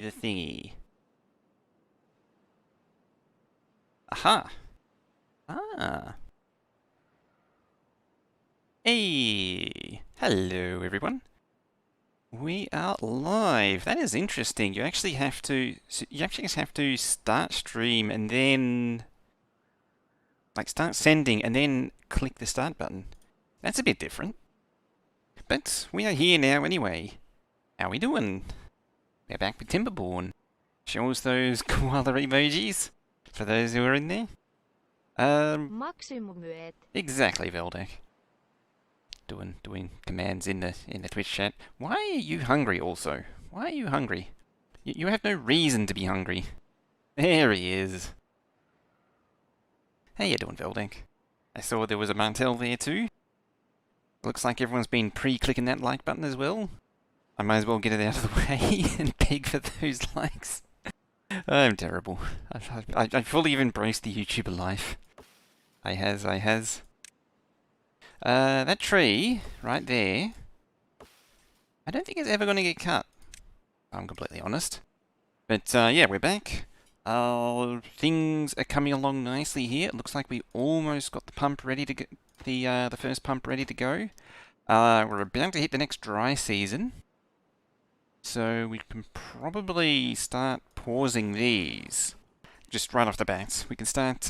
The thingy. Aha! Ah. Hey! Hello, everyone. We are live. That is interesting. You actually have to start stream and then start sending and then click the start button. That's a bit different. But we are here now anyway. How we doing? We're back with Timberborn. Show us those koala emojis for those who are in there. Exactly, Veldek. Doing commands in the Twitch chat. Why are you hungry also? Why are you hungry? You have no reason to be hungry. There he is. How you doing, Veldek? I saw there was a Martel there too. Looks like everyone's been pre-clicking that like button as well. I might as well get it out of the way and beg for those likes. I'm terrible. I fully embraced the YouTuber life. I has. That tree right there, I don't think it's ever going to get cut. I'm completely honest. But yeah, we're back. Things are coming along nicely here. It looks like we almost got the pump ready to get the first pump ready to go. We're about to hit the next dry season, so we can probably start pausing these just right off the bat. We can start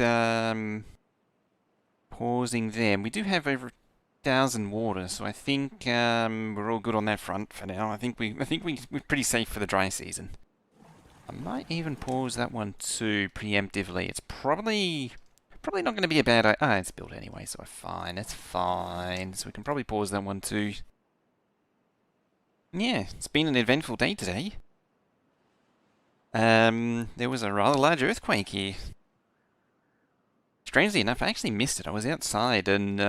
pausing them. We do have over 1,000 water, so I think we're all good on that front for now. I think we're pretty safe for the dry season. I might even pause that one too preemptively. It's probably not going to be a bad idea. Ah, it's built anyway, so fine. It's fine. So we can probably pause that one too. Yeah, it's been an eventful day today. There was a rather large earthquake here. Strangely enough, I actually missed it. I was outside and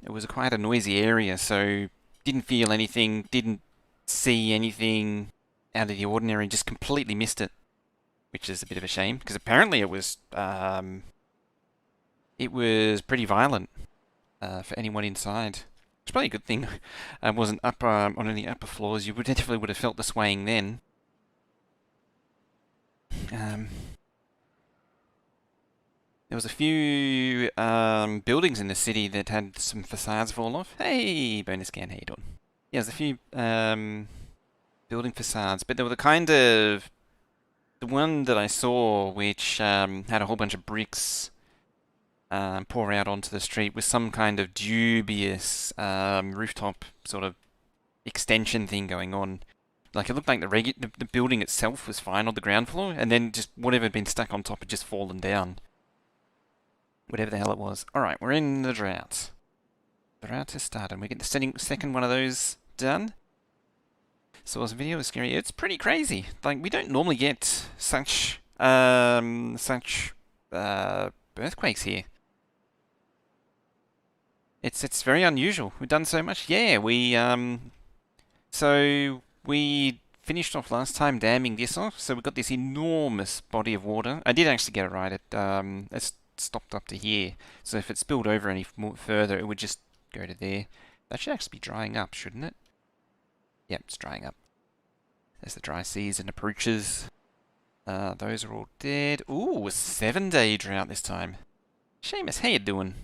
it was quite a noisy area, so didn't feel anything, didn't see anything out of the ordinary, just completely missed it, which is a bit of a shame, because apparently it was pretty violent for anyone inside. It's probably a good thing I wasn't up on any upper floors. You definitely would have felt the swaying then. There was a few buildings in the city that had some facades fall off. Hey, bonus scan, how you doing? Yeah, there's a few building facades, but they were the kind of... The one that I saw, which had a whole bunch of bricks pour out onto the street, was some kind of dubious rooftop sort of extension thing going on. Like, it looked like the building itself was fine on the ground floor, and then just whatever had been stuck on top had just fallen down. Whatever the hell it was. Alright, we're in the drought. The drought has started. We get the second one of those done. So this video is scary. It's pretty crazy. Like, we don't normally get such earthquakes here. It's very unusual. We've done so much. Yeah, so we finished off last time damming this off, so we've got this enormous body of water. I did actually get it right. It's stopped up to here, so if it spilled over any more further, it would just go to there. That should actually be drying up, shouldn't it? Yep, it's drying up. As the dry season approaches. Those are all dead. Ooh, a 7-day drought this time. Seamus, how you doing?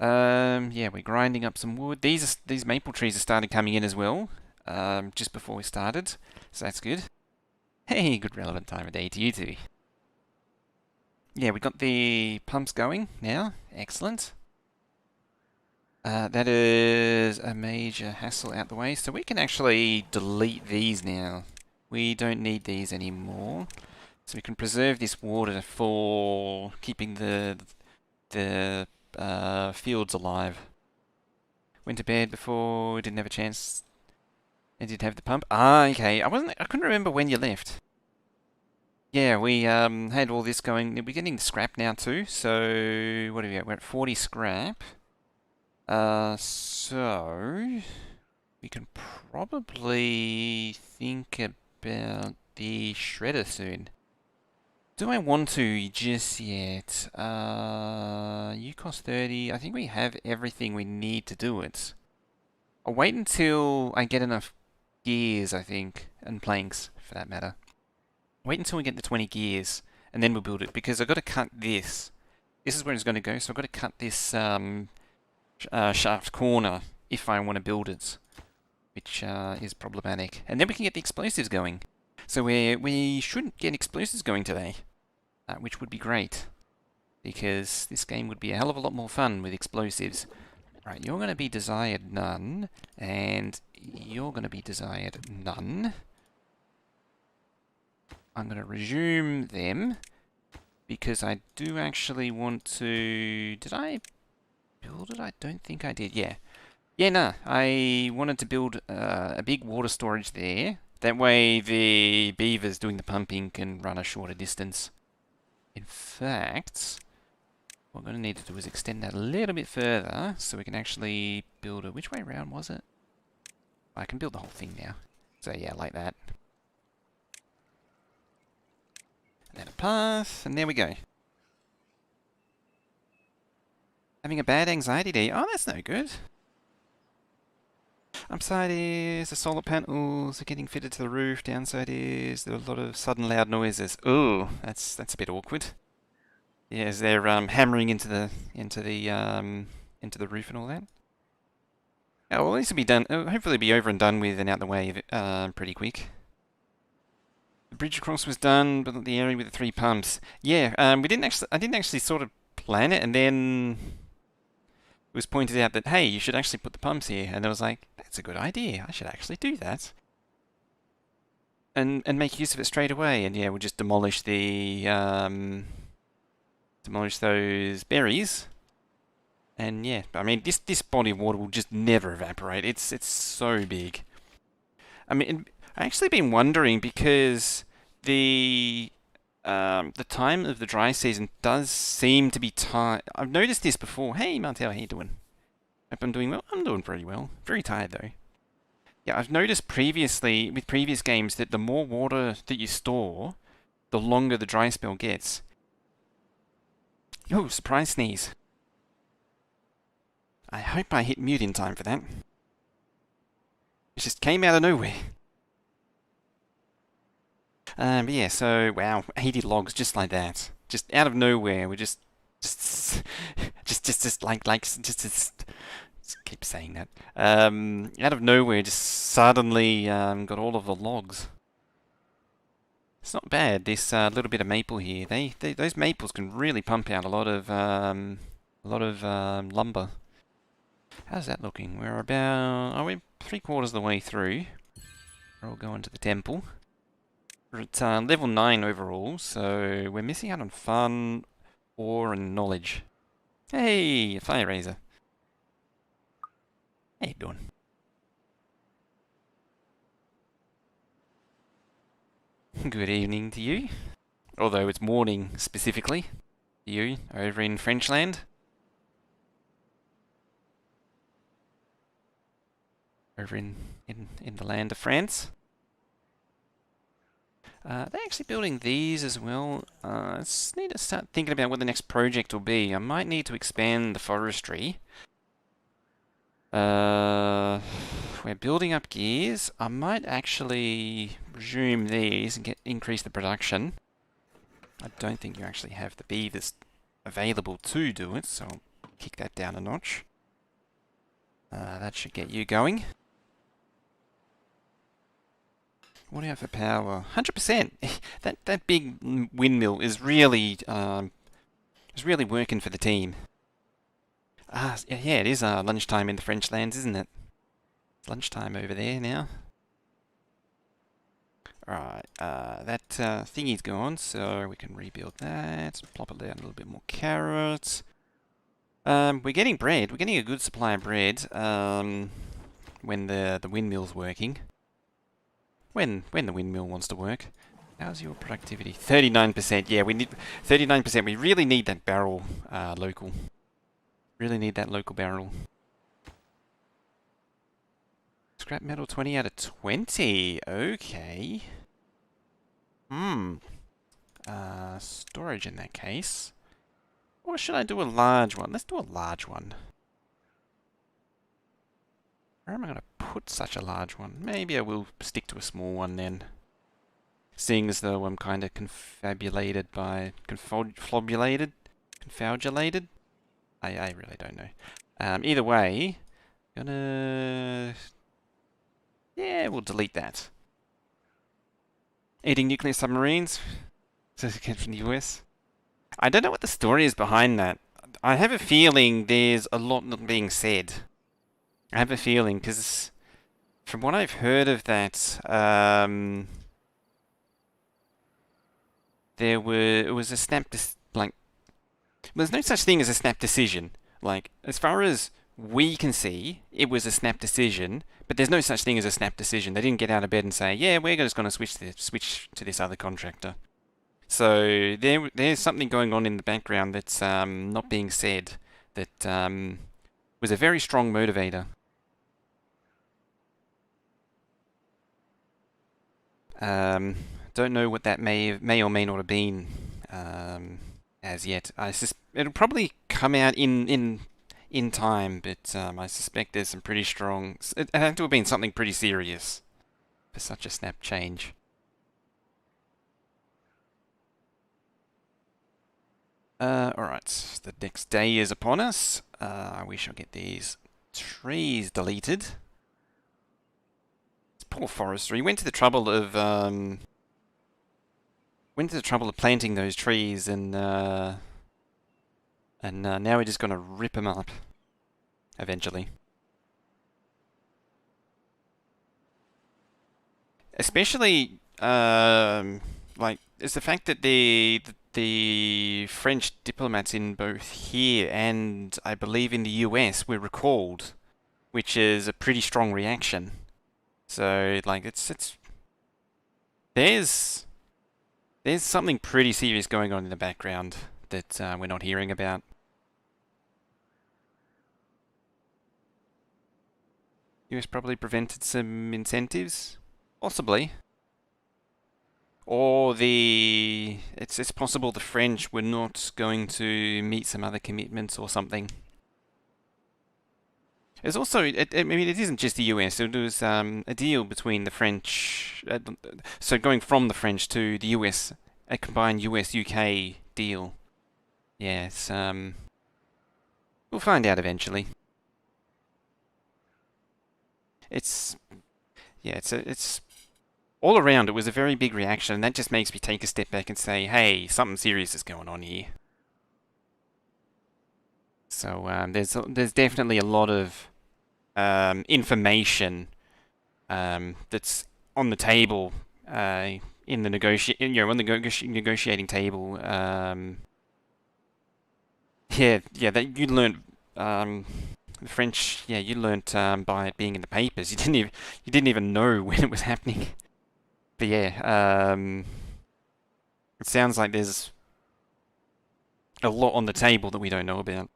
Yeah, we're grinding up some wood. These maple trees are starting coming in as well. Just before we started, so that's good. Hey, good relevant time of day to you too. Yeah, we got the pumps going now. Excellent. That is a major hassle out the way, so we can actually delete these now. We don't need these anymore. So we can preserve this water for keeping the fields alive. Went to bed before, didn't have a chance. I did have the pump. Ah, okay. I couldn't remember when you left. Yeah, we had all this going. We're getting the scrap now too. So what are we at? We're at 40 scrap. So we can probably think about the shredder soon. Do I want to just yet? You cost 30. I think we have everything we need to do it. I'll wait until I get enough gears, I think, and planks, for that matter. Wait until we get the 20 gears, and then we'll build it, because I've got to cut this. This is where it's going to go, so I've got to cut this shaft corner if I want to build it, which is problematic. And then we can get the explosives going. So we should get explosives going today, which would be great, because this game would be a hell of a lot more fun with explosives. Right, you're going to be desired none, and you're going to be desired none. I'm going to resume them, because I do actually want to... Did I build it? I don't think I did, yeah. Yeah, no, I wanted to build a big water storage there. That way the beavers doing the pumping can run a shorter distance. In fact, what we're going to need to do is extend that a little bit further so we can actually build a... Which way around was it? I can build the whole thing now. So yeah, like that. And then a path, and there we go. Having a bad anxiety day. Oh, that's no good. Upside is the solar panels are getting fitted to the roof. Downside is there are a lot of sudden loud noises. Ooh, that's a bit awkward. Yeah, as they're hammering into the roof and all that. Oh, well, this will be done. Hopefully, be over and done with and out the way pretty quick. The bridge across was done, but not the area with the 3 pumps. Yeah, we didn't actually. I didn't actually sort of plan it, and then it was pointed out that, hey, you should actually put the pumps here. And I was like, that's a good idea. I should actually do that. And make use of it straight away. And yeah, we'll just demolish the demolish those berries. And yeah, I mean, this body of water will just never evaporate. It's so big. I mean, I've actually been wondering, because the time of the dry season does seem to be tight. I've noticed this before. Hey, Martel, how you doing? Hope I'm doing well. I'm doing pretty well. Very tired, though. Yeah, I've noticed previously, with previous games, that the more water that you store, the longer the dry spell gets. Oh, surprise sneeze. I hope I hit mute in time for that. It just came out of nowhere. But yeah, so, wow, 80 logs just like that. Just out of nowhere, we just keep saying that. Out of nowhere, just suddenly got all of the logs. It's not bad, this little bit of maple here. Those maples can really pump out a lot of lumber. How's that looking? We're about... Are we 3/4 of the way through? We're all going to the temple. We're at level 9 overall, so we're missing out on fun, ore, and knowledge. Hey, a fire raiser. How you doing? Good evening to you. Although it's morning specifically. You, over in Frenchland. Over in the land of France. They're actually building these as well. I just need to start thinking about what the next project will be. I might need to expand the forestry. We're building up gears. I might actually resume these and increase the production. I don't think you actually have the beavers available to do it, so I'll kick that down a notch. That should get you going. What do you have for power? 100%. that big windmill is really working for the team. Yeah, it is lunchtime in the French lands, isn't it? It's lunchtime over there now. Alright, that thingy's gone, so we can rebuild that. Plop it down a little bit more carrots. We're getting bread. We're getting a good supply of bread when the windmill's working. When the windmill wants to work. How's your productivity? 39%. Yeah, we need 39%. We really need that barrel local. Really need that local barrel. Scrap metal 20 out of 20. Okay. Storage in that case. Or should I do a large one? Let's do a large one. Where am I going to put such a large one? Maybe I will stick to a small one then. Seeing as though I'm kind of confabulated by... Confabulated? I really don't know. Either way, gonna... Yeah, we'll delete that. Eating nuclear submarines? Certificate from the US? I don't know what the story is behind that. I have a feeling there's a lot not being said. I have a feeling, because from what I've heard of that, it was a there's no such thing as a snap decision. Like, as far as we can see, it was a snap decision, but there's no such thing as a snap decision. They didn't get out of bed and say, yeah, we're just going to switch to this other contractor. So there's something going on in the background that's not being said that was a very strong motivator. Don't know what that may or may not have been as yet. It'll probably come out in time, but I suspect there's some pretty strong... It had to have been something pretty serious for such a snap change. Alright, the next day is upon us. We shall get these trees deleted. This poor forestry went to the trouble of planting those trees, and now we're just gonna rip them up eventually. Especially like it's the fact that the French diplomats in both here and I believe in the US were recalled, which is a pretty strong reaction. So like there's something pretty serious going on in the background that we're not hearing about. US probably prevented some incentives, possibly. Or it's possible the French were not going to meet some other commitments or something. There's also, I mean, it isn't just the US. There was a deal between the French, so going from the French to the US, a combined US-UK deal. Yes, we'll find out eventually. It's all around, it was a very big reaction, and that just makes me take a step back and say, hey, something serious is going on here. So there's definitely a lot of information that's on the table in the negotiating table. That you learned. The French, you learnt by it being in the papers. You didn't even know when it was happening. But yeah, it sounds like there's a lot on the table that we don't know about.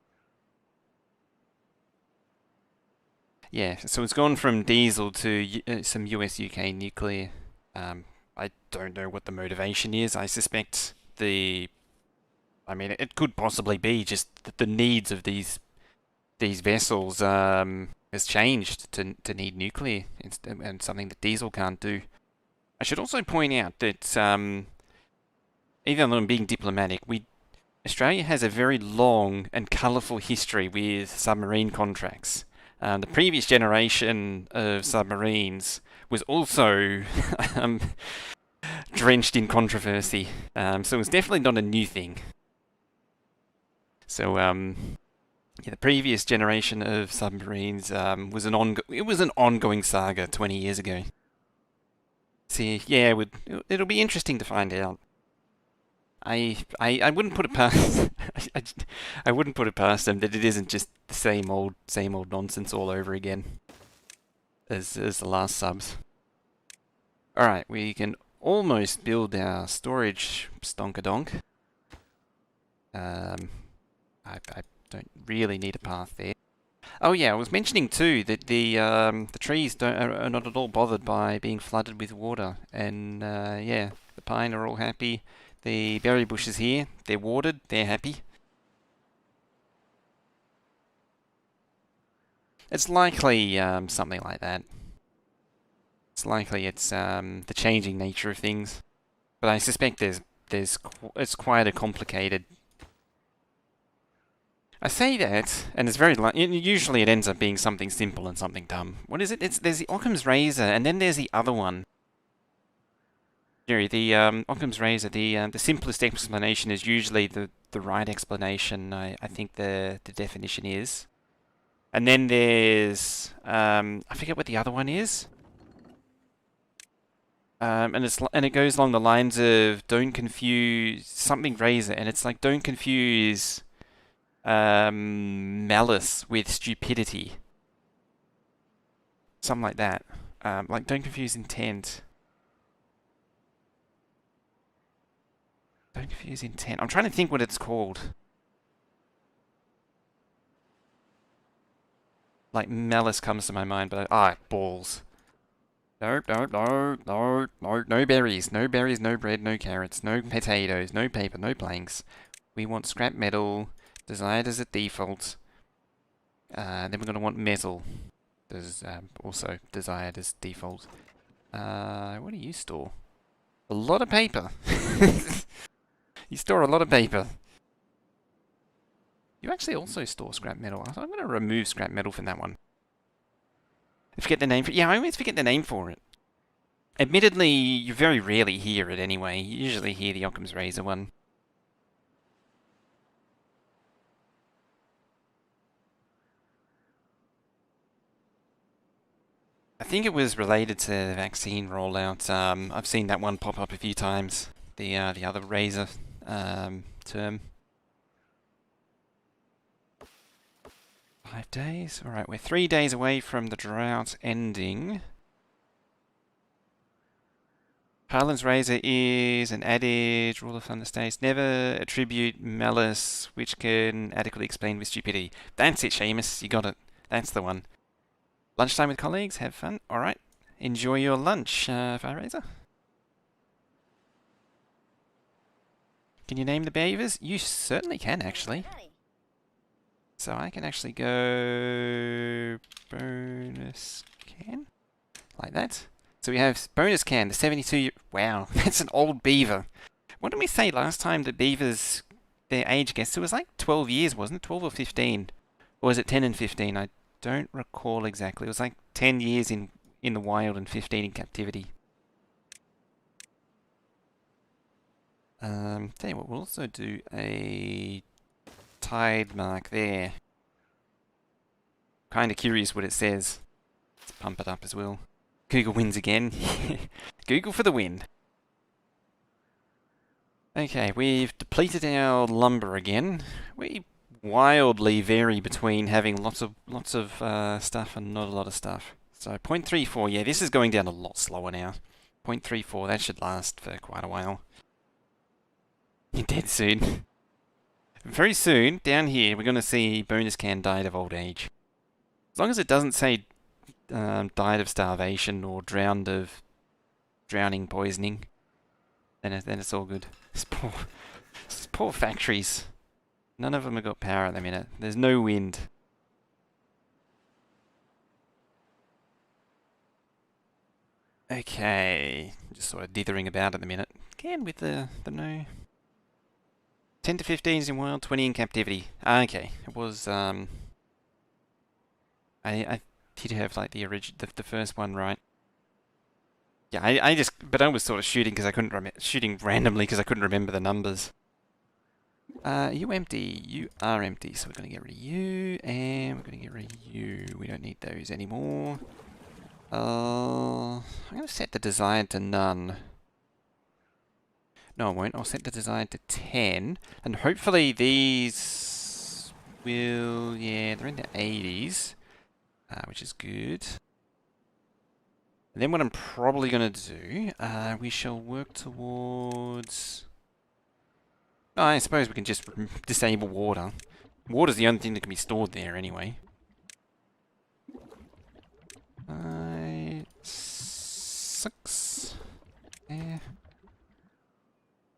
Yeah, so it's gone from diesel to some US-UK nuclear. I don't know what the motivation is. I suspect it could possibly be just that the needs of these vessels has changed to need nuclear and something that diesel can't do. I should also point out that even though I'm being diplomatic, Australia has a very long and colourful history with submarine contracts. The previous generation of submarines was also drenched in controversy, so it's definitely not a new thing. So the previous generation of submarines was an ongoing saga 20 years ago. See, yeah, it'll be interesting to find out. I wouldn't put it past I wouldn't put it past them that it isn't just the same old nonsense all over again as the last subs. All right, we can almost build our storage stonkadonk. I don't really need a path there. Oh yeah, I was mentioning too that the trees are not at all bothered by being flooded with water, and the pine are all happy. The berry bushes here, they're watered, they're happy. It's likely something like that. It's likely it's the changing nature of things. But I suspect it's quite a complicated. I say that, and it's very usually it ends up being something simple and something dumb. What is it? There's the Occam's razor, and then there's the other one. Jerry, the Occam's razor. The simplest explanation is usually the right explanation. I think the definition is, and then there's I forget what the other one is. And it goes along the lines of don't confuse something razor, and it's like don't confuse malice with stupidity, something like that. Like don't confuse intent. Don't confuse intent. I'm trying to think what it's called. Like malice comes to my mind, but balls. No, no berries, no berries, no bread, no carrots, no potatoes, no paper, no planks. We want scrap metal, desired as a default. Then we're going to want metal. There's also desired as default. What do you store? A lot of paper. You store a lot of paper. You actually also store scrap metal. I'm going to remove scrap metal from that one. I forget the name for it. Yeah, I always forget the name for it. Admittedly, you very rarely hear it anyway. You usually hear the Occam's razor one. I think it was related to the vaccine rollout. I've seen that one pop up a few times. The other razor term. 5 days. All right, we're 3 days away from the drought ending. Harlan's razor is an adage, rule of thumb that states, never attribute malice which can adequately explain with stupidity. That's it, Seamus. You got it. That's the one. Lunchtime with colleagues. Have fun. All right. Enjoy your lunch, Fire Razor. Can you name the beavers? You certainly can, actually. So I can actually go bonus can, like that. So we have bonus can, the 72. Wow, that's an old beaver. What did we say last time that beavers, their age guess? It was like 12 years, wasn't it? 12 or 15? Or was it 10 and 15? I don't recall exactly. It was like 10 years in the wild and 15 in captivity. Tell you what, we'll also do a tide mark there. Kind of curious what it says. Let's pump it up as well. Google wins again. Google for the win. Okay, we've depleted our lumber again. We wildly vary between having lots of stuff and not a lot of stuff. So 0.34, yeah, this is going down a lot slower now. 0.34, that should last for quite a while. You're dead soon. Very soon, down here, we're going to see bonus can died of old age. As long as it doesn't say died of starvation or drowned of drowning poisoning, then it's all good. It's poor factories. None of them have got power at the minute. There's no wind. Okay, just sort of dithering about at the minute. Again with the no. 10 to 15 is in wild, 20 in captivity. Okay, it was I did have like the first one right. Yeah, but I was sort of shooting because I couldn't shooting randomly because I couldn't remember the numbers. You empty. You are empty, so we're going to get rid of you, and we're going to get rid of you. We don't need those anymore. I'm going to set the desired to none. No, I won't. I'll set the desired to 10, and hopefully these will, yeah, they're in the 80s, which is good. And then what I'm probably going to do, we shall work towards... Oh, I suppose we can just disable water. Water's the only thing that can be stored there anyway. 6. There.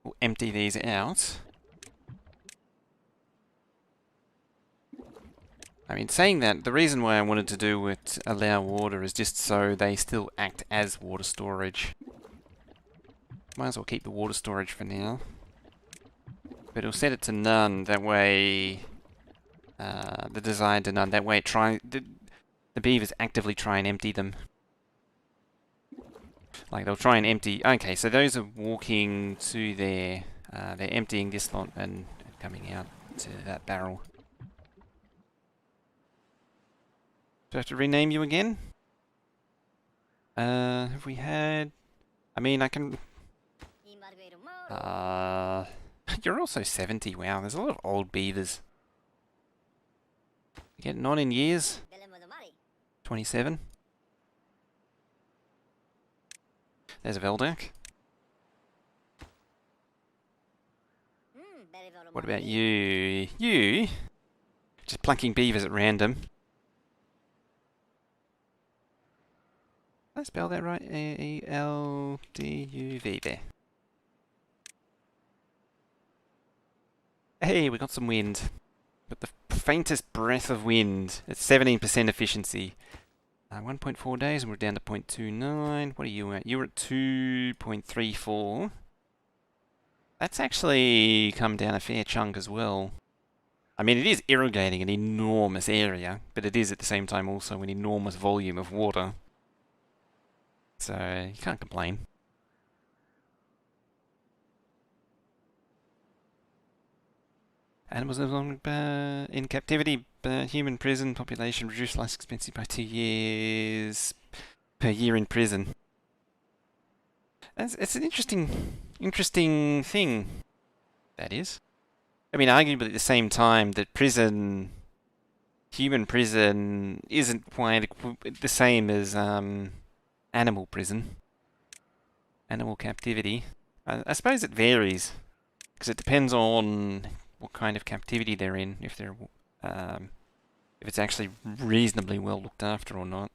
We'll empty these out. I mean, saying that, the reason why I wanted to do it allow water is just so they still act as water storage. Might as well keep the water storage for now. But it'll set it to none, that way... the design to none, that way the beavers actively try and empty them. Like, they'll try and empty... Okay, so those are walking to there. They're emptying this lot and coming out to that barrel. Do I have to rename you again? Have we had... I mean, I can... You're also 70, wow, there's a lot of old beavers. Getting on in years? 27. There's a Veldak. What about you? You? Just plucking beavers at random. Did I spell that right? A-E-L-D-U-V there. Hey, we got some wind. Got the faintest breath of wind. It's 17% efficiency. 1.4 days and we're down to 0.29. What are you at? You're at 2.34. That's actually come down a fair chunk as well. I mean, it is irrigating an enormous area, but it is at the same time also an enormous volume of water. So, you can't complain. Animals live long in captivity, human prison population reduced life expectancy by 2 years per year in prison. It's an interesting thing, that is. I mean, arguably at the same time that human prison isn't quite the same as animal prison, animal captivity. I suppose it varies, because it depends on what kind of captivity they're in, if it's actually reasonably well looked after or not.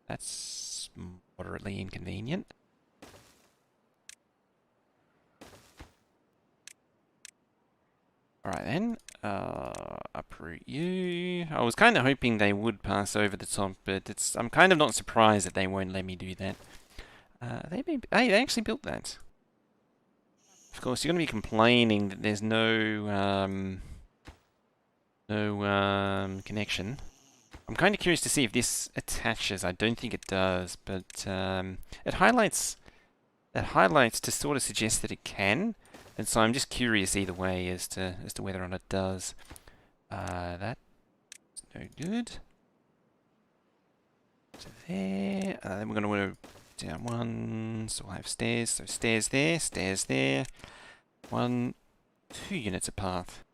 That's moderately inconvenient. Alright then, uproot you. I was kind of hoping they would pass over the top, but I'm kind of not surprised that they won't let me do that. They actually built that. Of course, you're going to be complaining that there's no connection. I'm kind of curious to see if this attaches. I don't think it does, but it highlights to sort of suggest that it can, and so I'm just curious either way as to whether or not it does. That's no good. So there. Then we're going to want to down one, so we'll have stairs. So stairs there, stairs there. 2 units of path.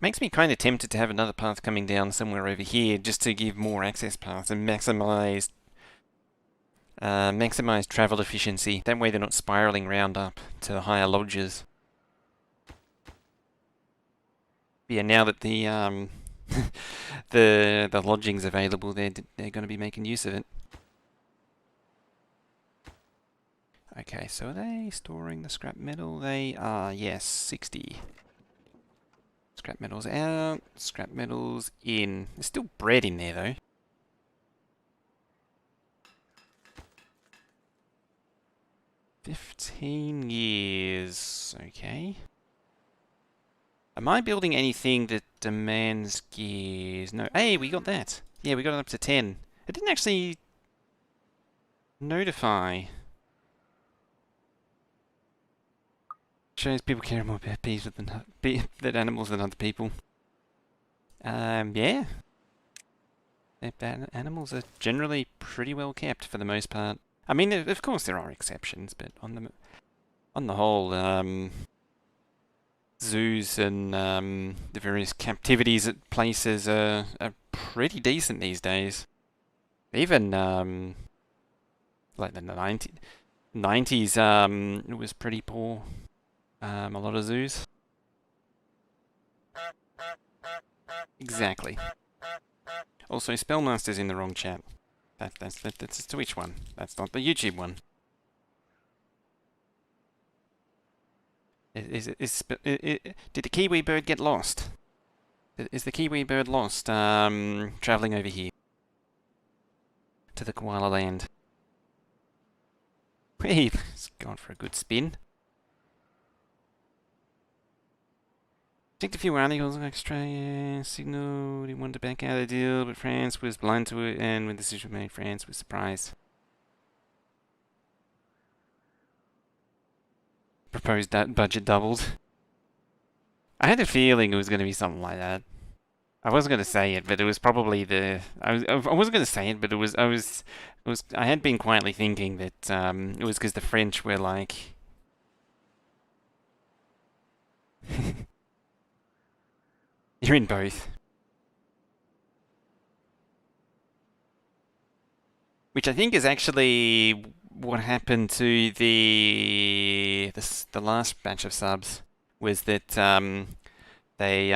Makes me kind of tempted to have another path coming down somewhere over here, just to give more access paths and maximize travel efficiency. That way they're not spiraling round up to higher lodges. But yeah, now that the the lodging's available, they're going to be making use of it. Okay, so are they storing the scrap metal? They are, yes, 60. Scrap metal's out, scrap metal's in. There's still bread in there though. $15 years, okay. Am I building anything that demands gears? No, hey, we got that. Yeah, we got it up to 10. It didn't actually notify. Shows people care more about bees than animals than other people. Yeah. Animals are generally pretty well kept for the most part. I mean, of course there are exceptions, but on the whole, zoos and the various captivities at places are pretty decent these days. Even like the 90s, it was pretty poor. A lot of zoos. Exactly. Also, Spellmaster's in the wrong chat. That's the Twitch one. That's not the YouTube one. Did the kiwi bird get lost? Is the kiwi bird lost, travelling over here to the koala land? Hey, it's gone for a good spin. Checked a few articles like Australia signaled he wanted to back out of the deal, but France was blind to it, and when the decision was made, France was surprised. Proposed that budget doubled. I had a feeling it was going to be something like that. I wasn't going to say it, but it was probably the. I wasn't going to say it, but I had been quietly thinking that it was because the French were like. You're in both. Which I think is actually what happened to the last batch of subs was that they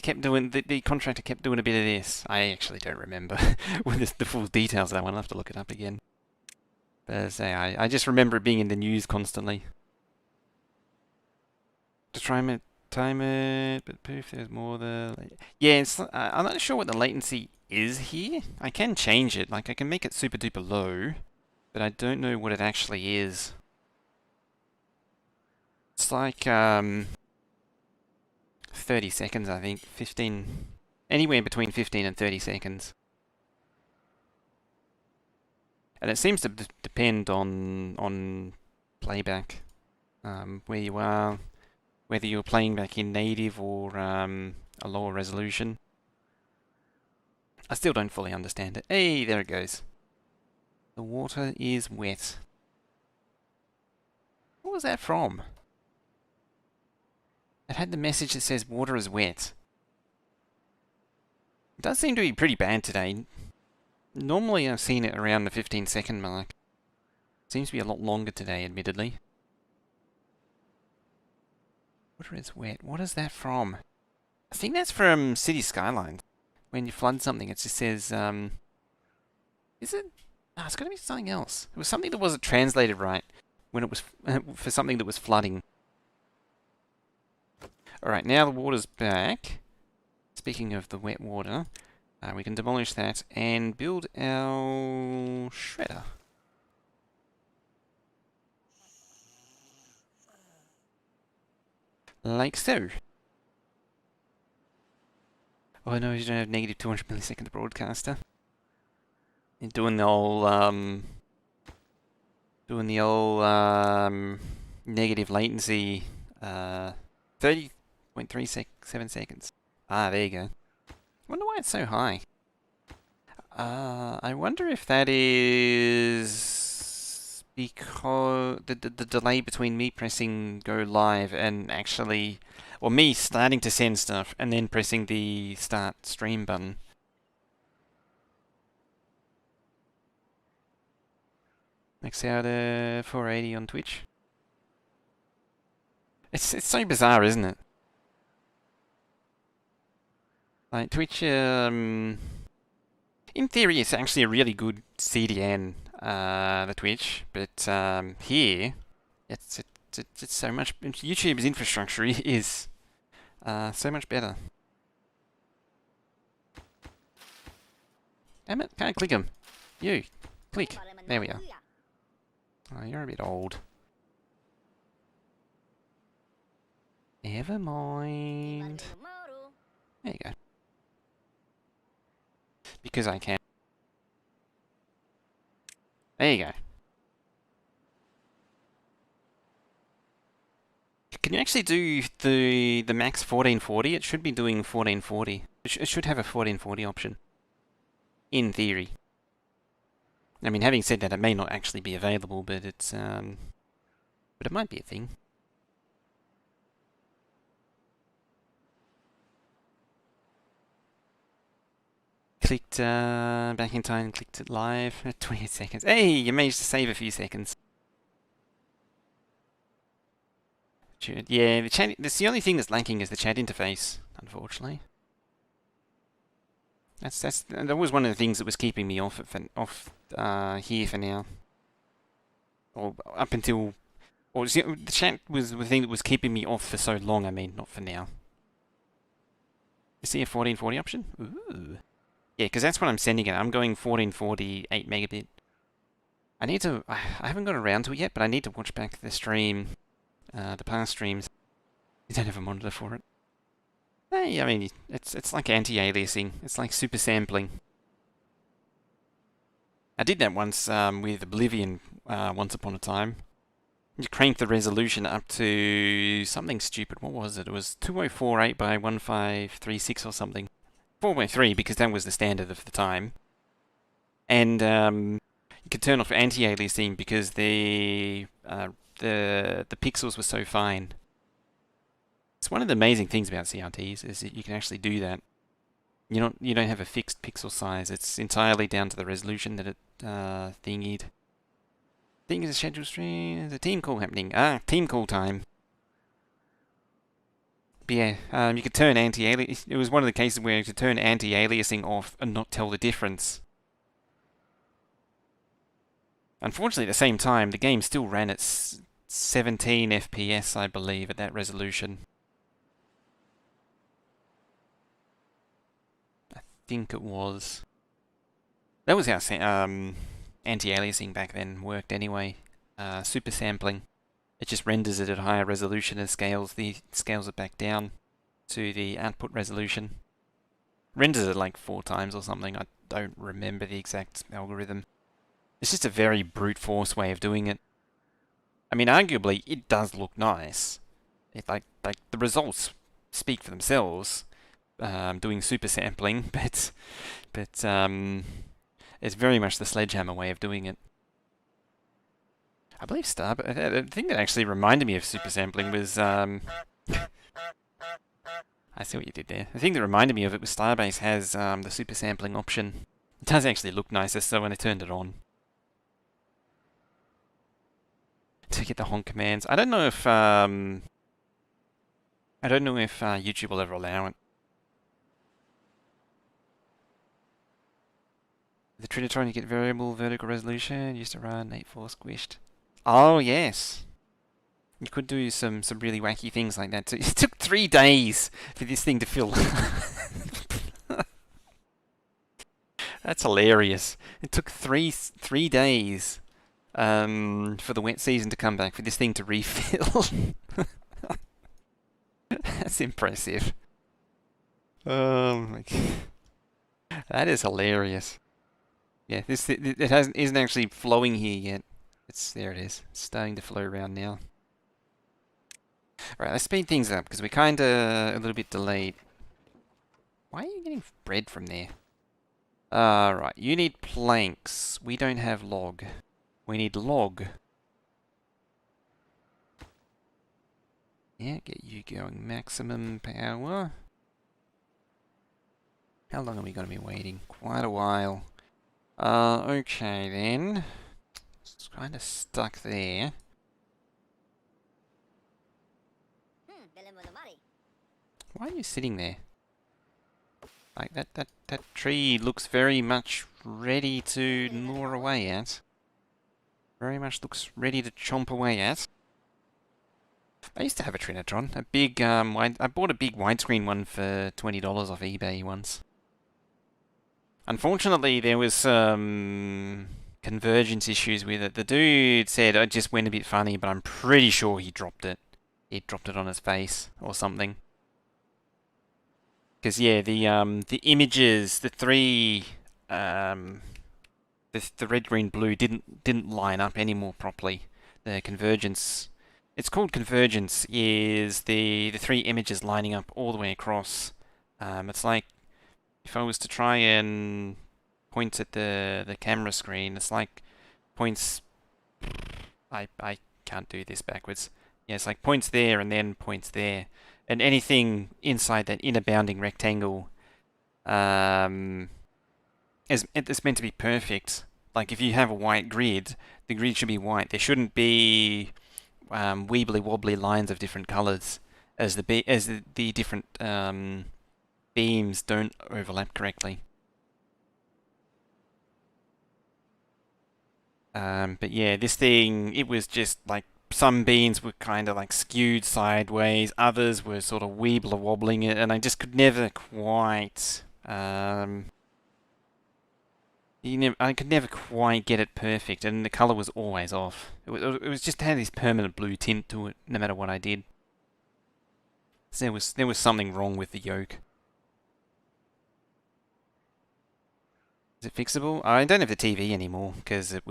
kept doing the contractor kept doing a bit of this. I actually don't remember with the full details of that one. I'll have to look it up again. But as I say, I just remember it being in the news constantly. To try and time it, but poof, there's more yeah, I'm not sure what the latency is here. I can change it, like I can make it super duper low, but I don't know what it actually is. It's like 30 seconds, I think. 15, anywhere between 15 and 30 seconds. And it seems to depend on playback, where you are, whether you're playing back in native or a lower resolution. I still don't fully understand it. Hey, there it goes. The water is wet. What was that from? It had the message that says water is wet. It does seem to be pretty bad today. Normally I've seen it around the 15-second mark. Seems to be a lot longer today, admittedly. Water is wet. What is that from? I think that's from City Skylines. When you flood something, it just says, is it? No, it's gotta be something else. It was something that wasn't translated right when it was for something that was flooding. Alright, now the water's back. Speaking of the wet water, we can demolish that and build our shredder. Like so. Oh no, you don't have negative 200 millisecond broadcaster. You're doing the old negative latency 30.37 seconds. Ah, there you go. I wonder why it's so high. I wonder if that is because the delay between me pressing go live and actually, or me starting to send stuff and then pressing the start stream button. Max out 480 on Twitch. It's so bizarre, isn't it? Like Twitch, in theory, it's actually a really good CDN, the Twitch, but here, it's so much. YouTube's infrastructure is so much better. Damn it! Can't click them. You click. There we are. Oh, you're a bit old. Never mind. There you go. Because I can. There you go. Can you actually do the max 1440? It should be doing 1440. It should have a 1440 option. In theory. I mean, having said that, it may not actually be available, but it's but it might be a thing. Clicked back in time, clicked it live. 28 seconds. Hey, you managed to save a few seconds. Yeah, the chat. That's the only thing that's lacking is the chat interface, unfortunately. That was one of the things that was keeping me off here for now, or up until Or the chat was the thing that was keeping me off for so long, I mean, not for now. Is there a 1440 option? Ooh. Yeah, because that's what I'm sending it. I'm going 1440, 8 megabit. I need to... I haven't got around to it yet, but I need to watch back the stream, the past streams. You don't have a monitor for it. Hey, I mean, it's like anti-aliasing. It's like super sampling. I did that once with Oblivion once upon a time. You crank the resolution up to something stupid. What was it? It was 2048 by 1536 or something. 4x3 because that was the standard of the time. And you could turn off anti-aliasing because the pixels were so fine. It's one of the amazing things about CRTs is that you can actually do that. You don't have a fixed pixel size. It's entirely down to the resolution that it thingied. I think it's a scheduled stream. There's a team call happening. Team call time. But yeah, you could turn anti-aliasing. It was one of the cases where you could turn anti-aliasing off and not tell the difference. Unfortunately, at the same time, the game still ran at 17 FPS, I believe, at that resolution. I think it was. That was how anti-aliasing back then worked anyway. Super sampling. It just renders it at higher resolution and scales it back down to the output resolution. Renders it like 4 times or something. I don't remember the exact algorithm. It's just a very brute force way of doing it. I mean, arguably, it does look nice. Like the results speak for themselves. Doing super sampling, but it's very much the sledgehammer way of doing it. I believe the thing that actually reminded me of super sampling was I see what you did there. The thing that reminded me of it was Starbase has the super sampling option. It does actually look nicer, so when I turned it on. To get the honk commands. I don't know if YouTube will ever allow it. The Trinitron you get variable vertical resolution, used to run 8.4 squished. Oh yes. You could do some really wacky things like that too. It took 3 days for this thing to fill. That's hilarious. It took three days for the wet season to come back for this thing to refill. That's impressive. Oh my God. That is hilarious. Yeah, it isn't actually flowing here yet. There it is. It's starting to flow around now. Right, let's speed things up because we're kinda a little bit delayed. Why are you getting bread from there? Right, you need planks. We don't have log. We need log. Yeah, get you going maximum power. How long are we going to be waiting? Quite a while. Okay then. It's kind of stuck there. Why are you sitting there? Like that tree looks very much ready to gnaw away at. Very much looks ready to chomp away at. I used to have a Trinitron, a big I bought a big widescreen one for $20 off eBay once. Unfortunately, there was some convergence issues with it. The dude said it just went a bit funny, but I'm pretty sure he dropped it. He dropped it on his face or something. Because yeah, the images, the three, the red, green, blue didn't line up anymore properly. The convergence, it's called convergence, is the 3 images lining up all the way across. It's like if I was to try and point at the camera screen, it's like points. I can't do this backwards. Yeah, it's like points there and then points there. And anything inside that inner bounding rectangle it's meant to be perfect. Like if you have a white grid, the grid should be white. There shouldn't be weebly wobbly lines of different colors as the different beams don't overlap correctly. But yeah, this thing, it was just like some beans were kind of like skewed sideways, others were sort of weebler wobbling it, and I just could never quite, I could never quite get it perfect, and the color was always off. It was just had this permanent blue tint to it, no matter what I did. So there was something wrong with the yolk. Is it fixable? I don't have the TV anymore because it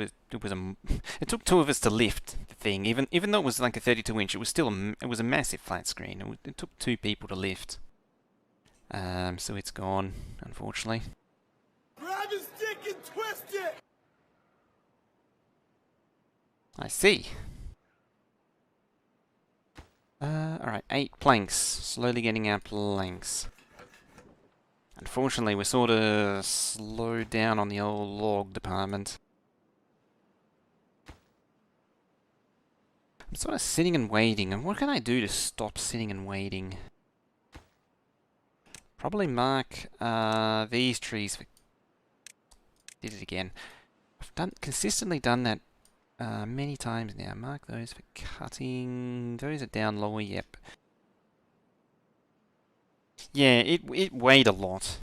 took two of us to lift the thing. Even though it was like a 32-inch, it was still it was a massive flat screen. It took two people to lift. So it's gone, unfortunately. Grab his stick and twist it. I see. Alright, 8 planks. Slowly getting our planks. Unfortunately, we're sort of slowed down on the old log department. I'm sort of sitting and waiting, and what can I do to stop sitting and waiting? Probably mark these trees for... Did it again. I've consistently done that many times now. Mark those for cutting. Those are down lower, yep. Yeah, it weighed a lot.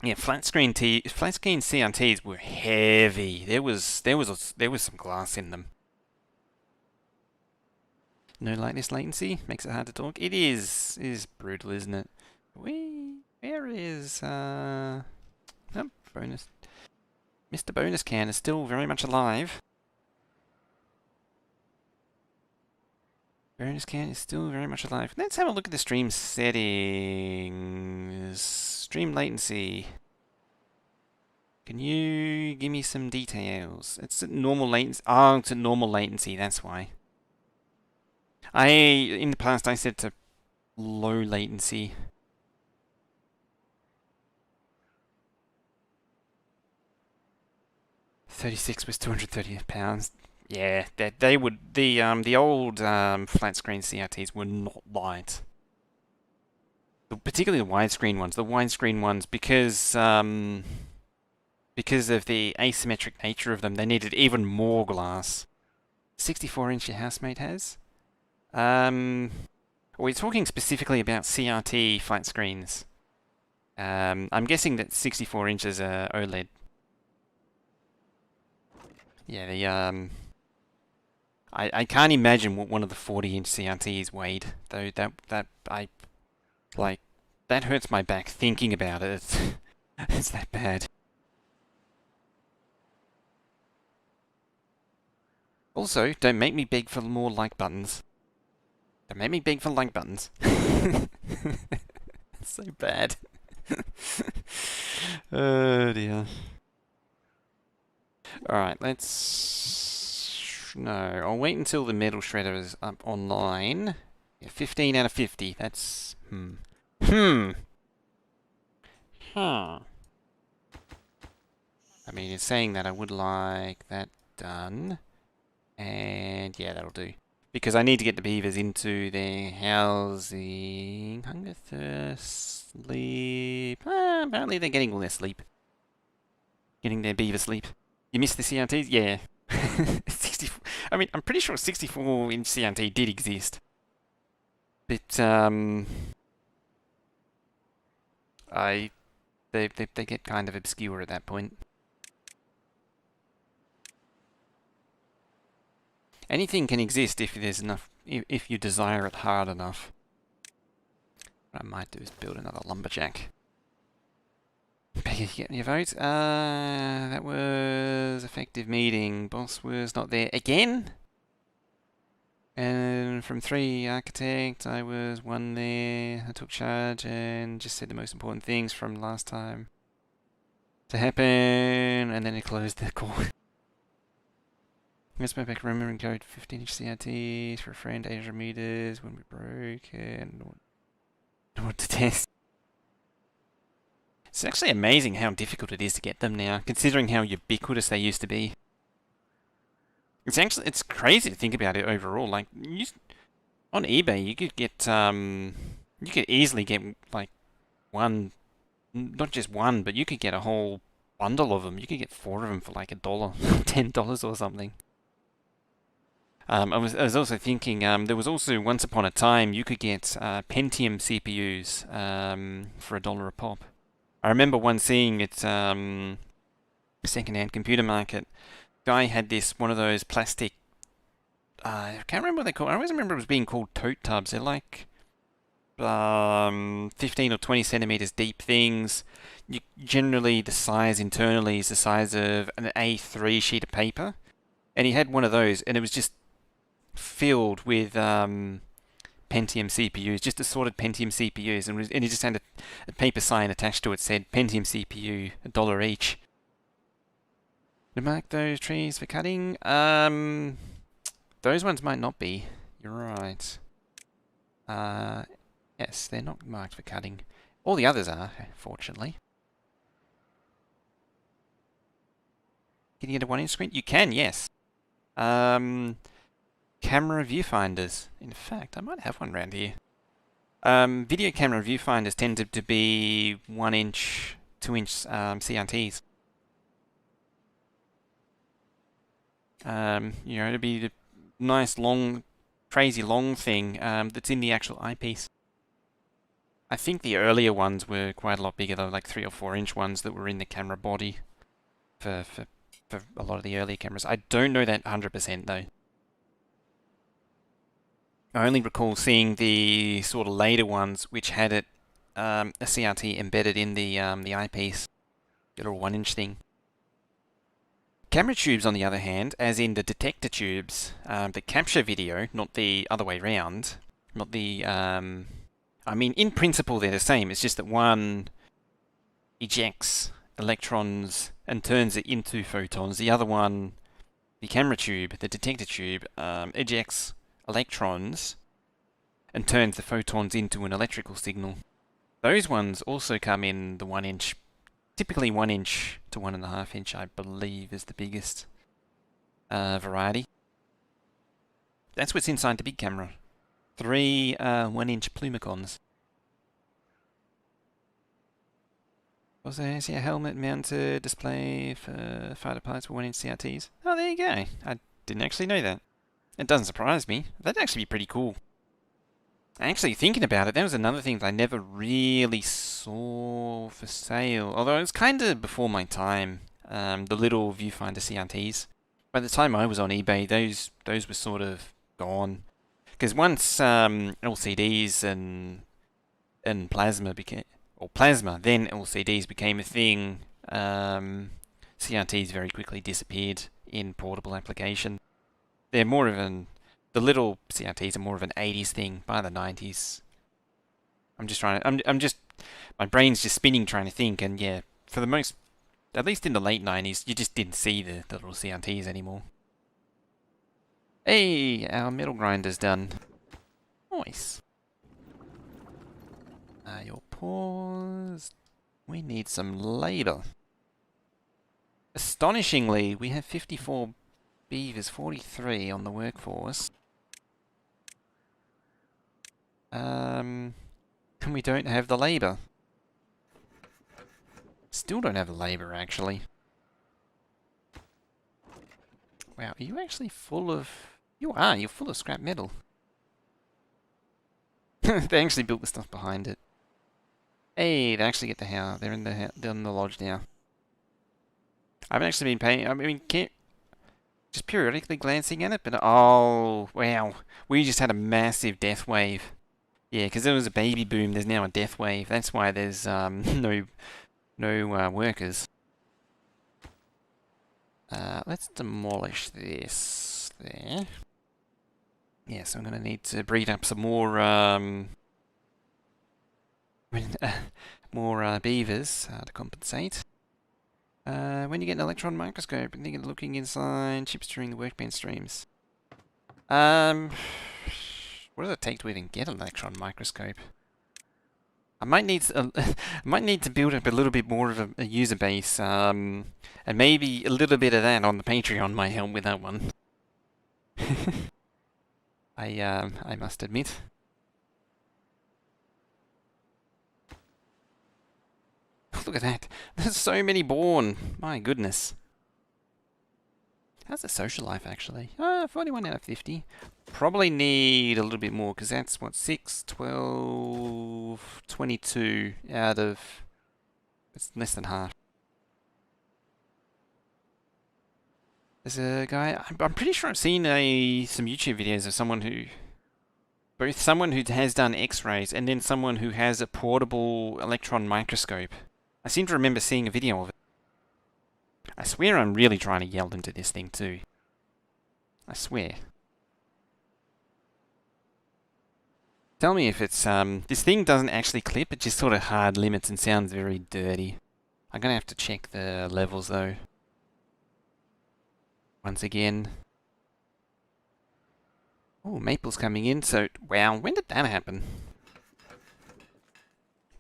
Yeah, flat screen CRTs were heavy. There was some glass in them. No lightness latency makes it hard to talk. It is brutal, isn't it? Where is oh, bonus. Mr. Bonus Can is still very much alive. Bonus Can is still very much alive. Let's have a look at the stream settings. Stream latency. Can you give me some details? It's at normal latency. Oh, it's at normal latency, that's why. In the past, I set to low latency. £36 was £230. Yeah, they would the old flat screen CRTs were not light. Particularly the widescreen ones. The widescreen ones, because of the asymmetric nature of them, they needed even more glass. 64-inch your housemate has. We're talking specifically about CRT flat screens. I'm guessing that 64 inches are OLED. Yeah, the I can't imagine what one of the 40-inch CRTs weighed, though. That hurts my back thinking about it. It's that bad. Also, don't make me beg for more like buttons. Don't make me beg for like buttons. It's so bad. Oh dear. Alright, no, I'll wait until the metal shredder is up online. Yeah, 15 out of 50, that's... I mean, it's saying that I would like that done. And yeah, that'll do. Because I need to get the beavers into their housing. Hunger, thirst, sleep. Apparently they're getting all their sleep. Getting their beaver sleep. You missed the CRTs? Yeah. 64. I mean, I'm pretty sure 64-inch CRT did exist. But, they get kind of obscure at that point. Anything can exist if there's enough, if you desire it hard enough. What I might do is build another lumberjack. Becky, get your vote. That was effective meeting. Boss was not there again. And from 3 architect, I was 1 there. I took charge and just said the most important things from last time to happen, and then it closed the call. Let's go back, remembering code 15-inch CRTs for a friend, 800 meters when we broke, and what to test. It's actually amazing how difficult it is to get them now, considering how ubiquitous they used to be. It's crazy to think about it overall. Like, on eBay, you could get, you could easily get, like, one, not just one, but you could get a whole bundle of them. You could get 4 of them for like $1, $10 or something. I was also thinking there was also once upon a time you could get Pentium CPUs for $1 a pop. I remember one seeing it second-hand computer market. Guy had this one of those plastic. I can't remember what they're called. I always remember it was being called tote tubs. They're like 15 or 20 centimeters deep things. Generally, the size internally is the size of an A3 sheet of paper. And he had one of those, and it was just filled with Pentium CPUs, just assorted Pentium CPUs, and he just had a paper sign attached to it said Pentium CPU, $1 each. To mark those trees for cutting? Those ones might not be. You're right. Yes, they're not marked for cutting. All the others are, fortunately. Can you get a 1-inch screen? You can, yes. Camera viewfinders. In fact, I might have one around here. Video camera viewfinders tend to be 1-inch, 2-inch CRTs. It'd be the nice long, crazy long thing that's in the actual eyepiece. I think the earlier ones were quite a lot bigger, though, like 3 or 4-inch ones that were in the camera body for a lot of the earlier cameras. I don't know that 100% though. I only recall seeing the sort of later ones which had a CRT embedded in the eyepiece, the little 1-inch thing. Camera tubes, on the other hand, as in the detector tubes that capture video, not the other way round, not the I mean, in principle they're the same. It's just that one ejects electrons and turns it into photons. The other one, the camera tube, the detector tube, ejects electrons and turns the photons into an electrical signal. Those ones also come in the 1-inch, typically 1-inch to 1.5-inch, I believe, is the biggest variety. That's what's inside the big camera. 3 1-inch Plumicons. Also has a helmet mounted display for fighter pilots with 1-inch CRTs. Oh, there you go. I didn't actually know that. It doesn't surprise me. That'd actually be pretty cool. Actually, thinking about it, that was another thing that I never really saw for sale. Although it was kind of before my time. The little Viewfinder CRTs. By the time I was on eBay, those were sort of gone. Because once LCDs and plasma became, or plasma, then LCDs became a thing, CRTs very quickly disappeared in portable application. They're more of the little CRTs are more of an 80s thing. By the 90s, my brain's just spinning trying to think, and yeah, for the most, at least in the late 90s, you just didn't see the little CRTs anymore. Hey, our metal grinder's done. Nice. Your paws. We need some labour. Astonishingly, we have 54 beavers, 43 on the workforce. And we don't have the labour. Still don't have the labour, actually. Wow, are you actually full of... You are, you're full of scrap metal. They actually built the stuff behind it. Hey, they actually get the house. They're in the lodge now. I haven't actually been paying... I mean, just periodically glancing at it, but... Oh, wow. We just had a massive death wave. Yeah, because there was a baby boom, there's now a death wave. That's why there's no workers. Let's demolish this there. Yeah, so I'm going to need to breed up some more beavers to compensate. When you get an electron microscope, and you're looking inside chips during the workbench streams. What does it take to even get an electron microscope? I might need to build up a little bit more of a user base, and maybe a little bit of that on the Patreon might help with that one. I must admit. Look at that! There's so many born. My goodness. How's the social life actually? 41 out of 50. Probably need a little bit more because that's what, 6, 12, 22 out of... It's less than half. There's a guy, I'm pretty sure I've seen some YouTube videos of someone who... Both someone who has done x-rays and then someone who has a portable electron microscope. I seem to remember seeing a video of it. I swear I'm really trying to yell into this thing too. I swear. Tell me if it's, this thing doesn't actually clip, it just sort of hard limits and sounds very dirty. I'm gonna have to check the levels though. Once again. Oh, Maple's coming in, so, wow, when did that happen?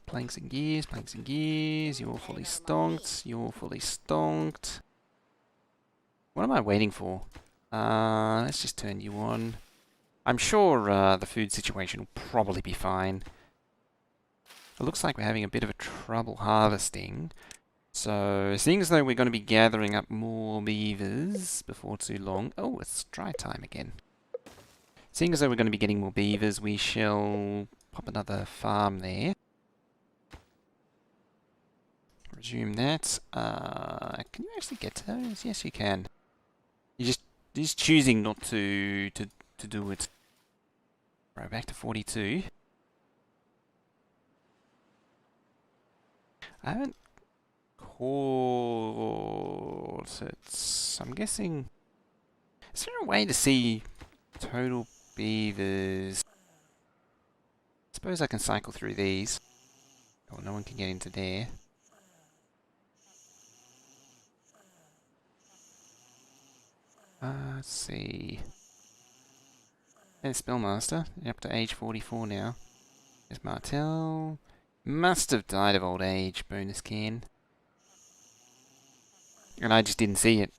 Planks and gears, you're fully stonked, What am I waiting for? Let's just turn you on. I'm sure the food situation will probably be fine. It looks like we're having a bit of a trouble harvesting. So, seeing as though we're going to be gathering up more beavers before too long... Oh, it's dry time again. Seeing as though we're going to be getting more beavers, we shall pop another farm there. Resume that. Can you actually get to those? Yes, you can. You're just choosing not to do it. Right, back to 42. I haven't caught it. I'm guessing... Is there a way to see total beavers? I suppose I can cycle through these. Oh, no one can get into there. Let's see. There's Spellmaster, up to age 44 now. There's Martel. Must have died of old age, bonus can. And I just didn't see it.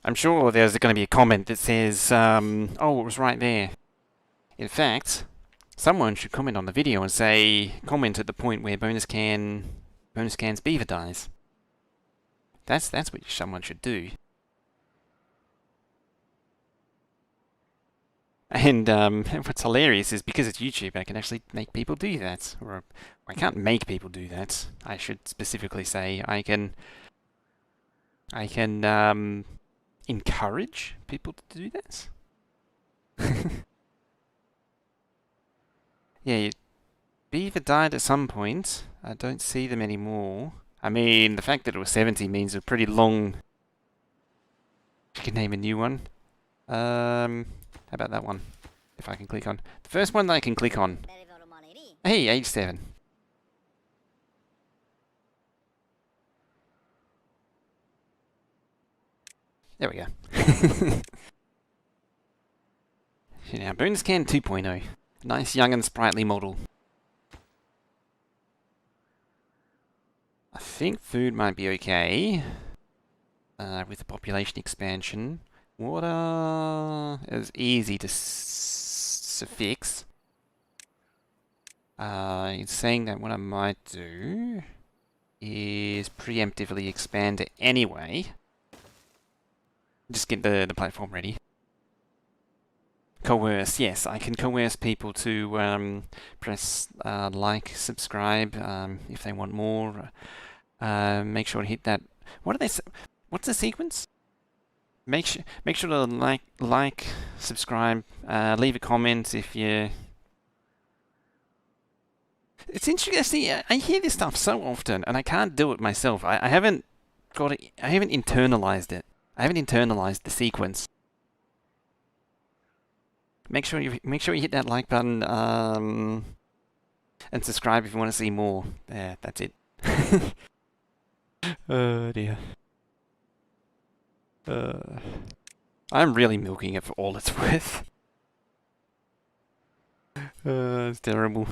I'm sure there's going to be a comment that says, oh, it was right there. In fact, someone should comment on the video and say, comment at the point where bonus can's beaver dies. That's what someone should do. And what's hilarious is because it's YouTube, I can actually make people do that. Or I can't make people do that. I should specifically say I can encourage people to do that. Yeah, beaver died at some point. I don't see them anymore. I mean, the fact that it was 70 means a pretty long... You can name a new one. How about that one? If I can click on... The first one that I can click on. Hey, age 7. There we go. Now, bonus can 2.0. Nice young and sprightly model. I think food might be okay. With the population expansion. Water is easy to fix. It's saying that what I might do is preemptively expand it anyway. Just get the platform ready. Coerce, yes, I can coerce people to press like, subscribe if they want more. Make sure to hit that. What's the sequence? Make sure to like, subscribe, leave a comment if you. It's interesting. I hear this stuff so often, and I can't do it myself. I haven't got it. I haven't internalized it. I haven't internalized the sequence. Make sure you hit that like button and subscribe if you want to see more. There, that's it. Oh dear. I'm really milking it for all it's worth. It's terrible.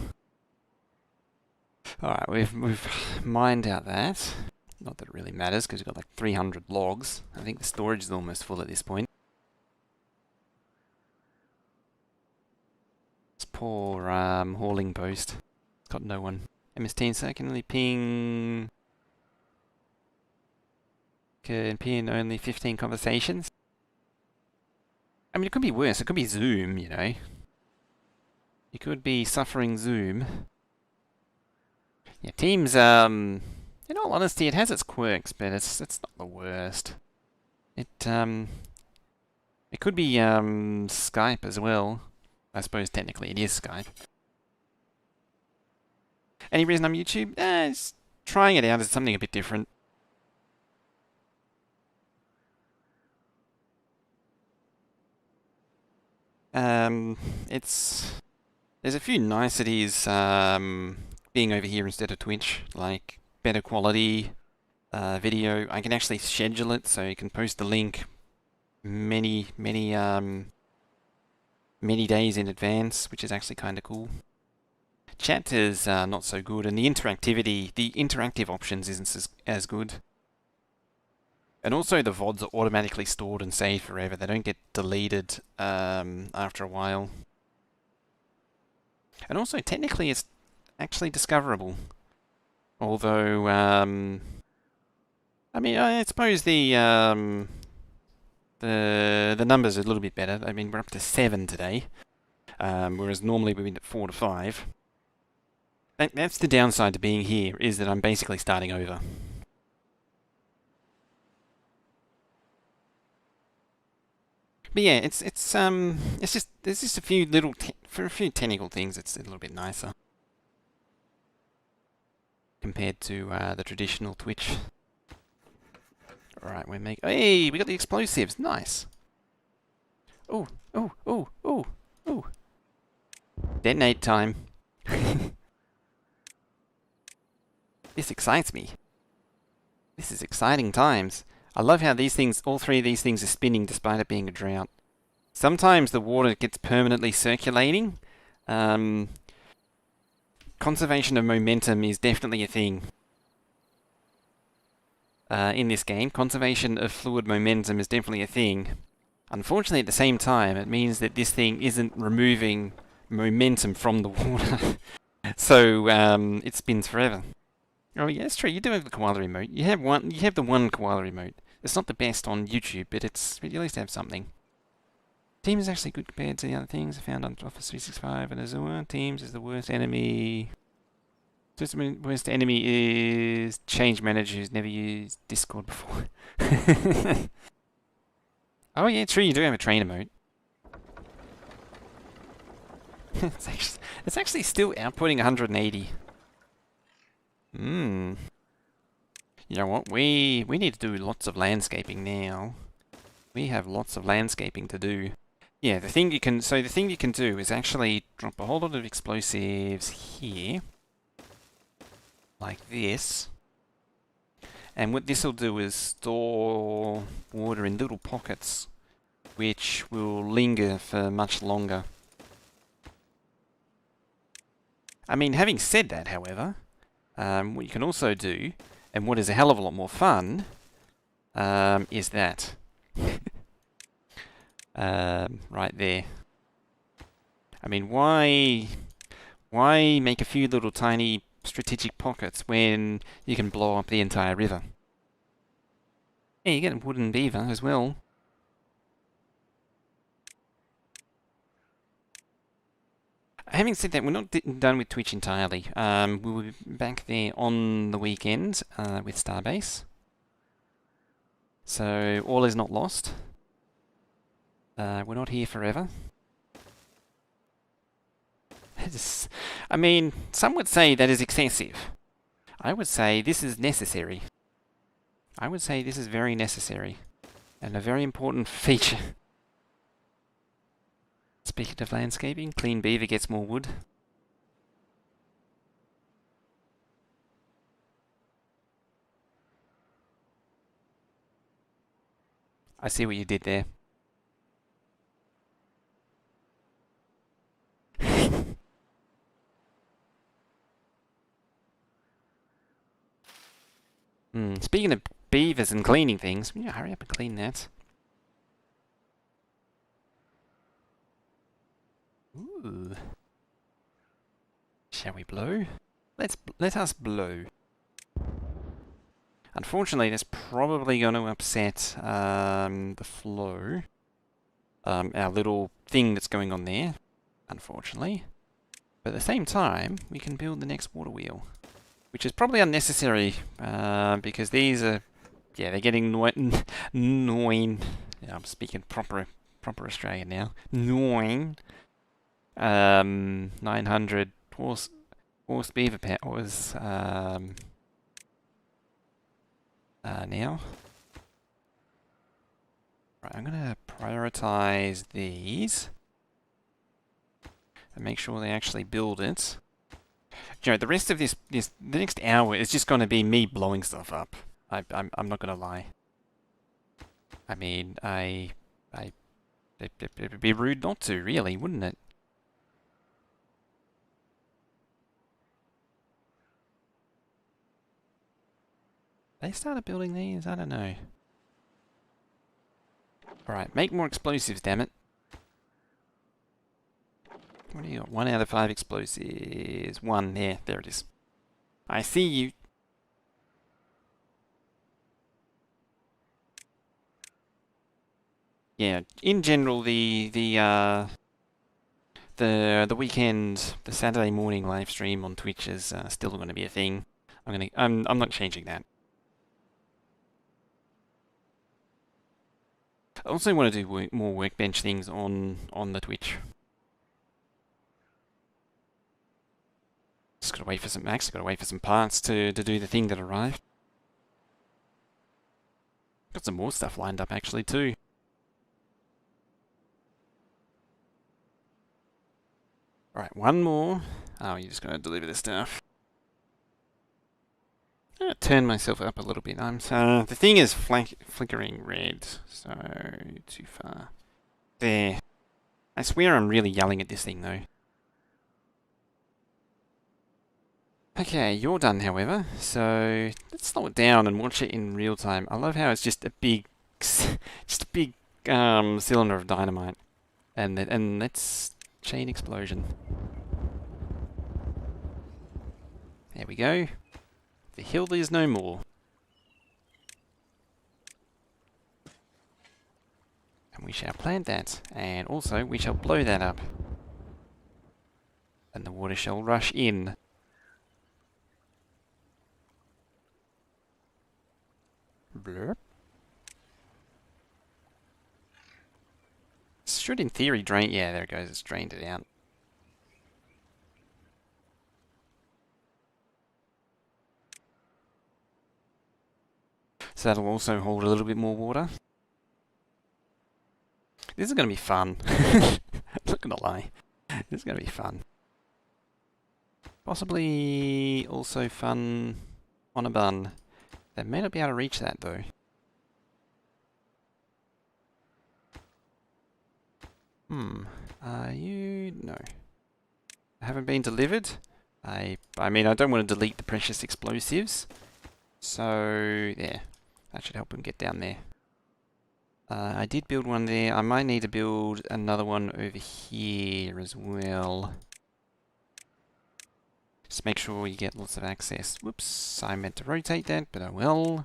Alright, we've mined out that. Not that it really matters because we've got like 300 logs. I think the storage is almost full at this point. This poor hauling post. It's got no one. MS-10 so I can only ping... can pin only 15 conversations. I mean, it could be worse. It could be Zoom, you know. You could be suffering Zoom. Yeah, Teams, in all honesty, it has its quirks, but it's not the worst. It could be Skype as well. I suppose technically it is Skype. Any reason I'm YouTube? It's trying it out as something a bit different. There's a few niceties being over here instead of Twitch, like better quality video. I can actually schedule it, so you can post the link many days in advance, which is actually kind of cool. Chat is not so good, and the interactive options isn't as good. And also the VODs are automatically stored and saved forever. They don't get deleted after a while. And also, technically, it's actually discoverable. Although, I mean, I suppose the numbers are a little bit better. I mean, we're up to 7 today, whereas normally we've been at 4 to 5. That's the downside to being here, is that I'm basically starting over. But yeah, it's just there's just a few little for a few technical things. It's a little bit nicer compared to the traditional Twitch. All right, Hey, we got the explosives. Nice. Oh. Detonate time. This excites me. This is exciting times. I love how these things, all three of these things are spinning despite it being a drought. Sometimes the water gets permanently circulating. Conservation of momentum is definitely a thing. In this game, conservation of fluid momentum is definitely a thing. Unfortunately, at the same time, it means that this thing isn't removing momentum from the water. So, it spins forever. Oh yeah, it's true. You do have the koala remote. You have the one koala remote. It's not the best on YouTube, but you at least have something. Teams is actually good compared to the other things I found on Office 365 and Azure. Teams is the worst enemy. The worst enemy is change manager who's never used Discord before. Oh yeah, true. You do have a trainer mode. it's actually still outputting 180. You know what? We need to do lots of landscaping now. We have lots of landscaping to do. Yeah, the thing you can do is actually drop a whole lot of explosives here, like this. And what this will do is store water in little pockets, which will linger for much longer. I mean, having said that, however, what you can also do, and what is a hell of a lot more fun, is that. Right there. I mean, why make a few little tiny strategic pockets when you can blow up the entire river? Yeah, you get a wooden beaver as well. Having said that, we're not done with Twitch entirely. We will be back there on the weekend with Starbase. So all is not lost. We're not here forever. I mean, some would say that is excessive. I would say this is necessary. I would say this is very necessary and a very important feature. Speaking of landscaping, Clean Beaver gets more wood. I see what you did there. Speaking of beavers and cleaning things, yeah, hurry up and clean that. Ooh. Shall we blow? Let us blow. Unfortunately, that's probably going to upset the flow. Our little thing that's going on there, unfortunately. But at the same time, we can build the next water wheel, which is probably unnecessary because these are, yeah, they're getting annoying. Yeah, I'm speaking proper Australian now. Annoying. 900 horse beaver powers now. Right, I'm gonna prioritize these and make sure they actually build it. You know, the rest of the next hour is just going to be me blowing stuff up. I'm not gonna lie. I mean, it'd be rude not to, really, wouldn't it? They started building these? I don't know. Alright, make more explosives, damn it. What do you got? 1 out of 5 explosives. 1, there it is. I see you. Yeah, in general, the weekend, the Saturday morning live stream on Twitch is still going to be a thing. I'm not changing that. I also want to do more workbench things on the Twitch. Just gotta wait for some Max. Gotta wait for some parts to do the thing that arrived. Got some more stuff lined up actually too. Alright, one more. Oh, you're just gonna deliver the stuff. I'm gonna turn myself up a little bit. The thing is flickering red, so too far. There. I swear I'm really yelling at this thing though. Okay, you're done, however. So let's slow it down and watch it in real time. I love how it's just a big, cylinder of dynamite, and let's chain explosion. There we go. The hill is no more. And we shall plant that, and also we shall blow that up. And the water shall rush in. Blurp. Should in theory drain, yeah, there it goes, it's drained it out. So that'll also hold a little bit more water. This is going to be fun. I'm not going to lie. This is going to be fun. Possibly also fun on a bun. They may not be able to reach that though. Are you? No. Haven't been delivered. I mean, I don't want to delete the precious explosives. So, there. That should help him get down there. I did build one there. I might need to build another one over here as well. Just make sure you get lots of access. Whoops, I meant to rotate that, but I will.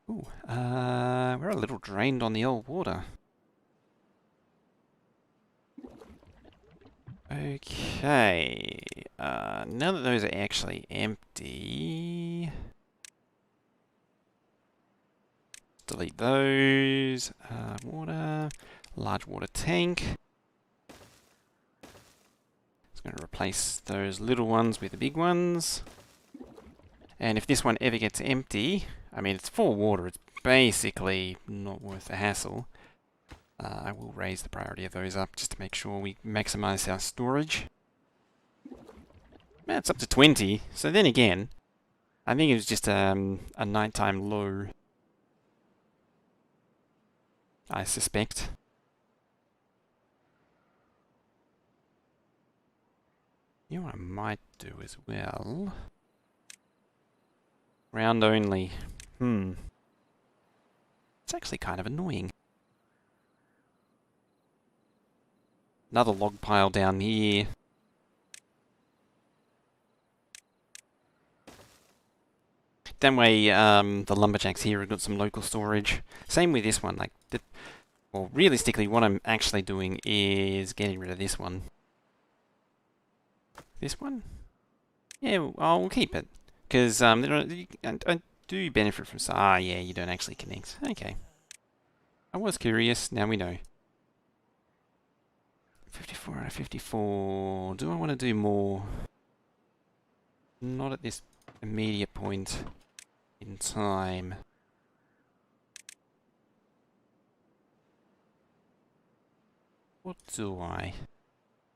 Ooh, we're a little drained on the old water. Okay, now that those are actually empty, delete those. Water, large water tank. It's going to replace those little ones with the big ones. And if this one ever gets empty, I mean it's full of water, it's basically not worth the hassle. I will raise the priority of those up just to make sure we maximize our storage. It's up to 20, so then again, I think it was just a nighttime low. I suspect. You know what I might do as well? Round only. It's actually kind of annoying. Another log pile down here. that way the lumberjacks here have got some local storage. Same with this one. Like, well, realistically, what I'm actually doing is getting rid of this one. This one? Yeah, I'll keep it. Because I do benefit from... Ah, yeah, you don't actually connect. Okay. I was curious, now we know. 54 out of 54. Do I want to do more? Not at this immediate point in time. What do I?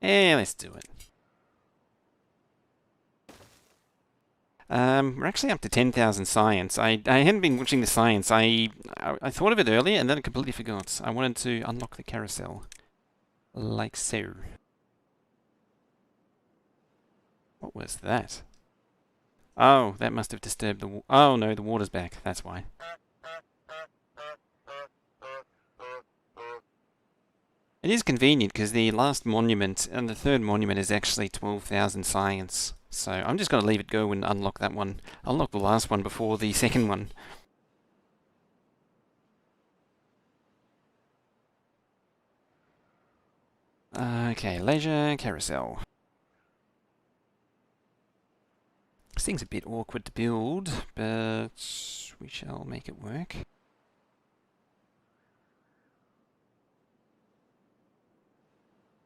Yeah, let's do it. We're actually up to 10,000 science. I hadn't been watching the science. I thought of it earlier and then I completely forgot. I wanted to unlock the carousel. Like so. What was that? Oh, that must have disturbed the oh no, the water's back. That's why. It is convenient because the last monument and the third monument is actually 12,000 science. So I'm just going to leave it go and unlock that one. Unlock the last one before the second one. Okay, leisure carousel. This thing's a bit awkward to build, but we shall make it work.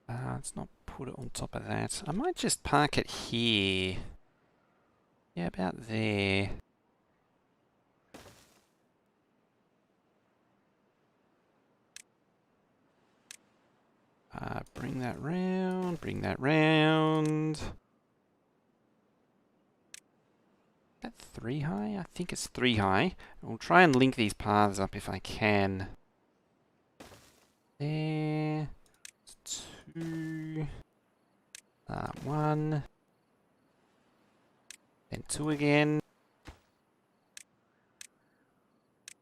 Let's not put it on top of that. I might just park it here. Yeah, about there. Bring that round, bring that round. Is that 3 high? I think it's 3 high. We'll try and link these paths up if I can. There. 2. 1. Then 2 again.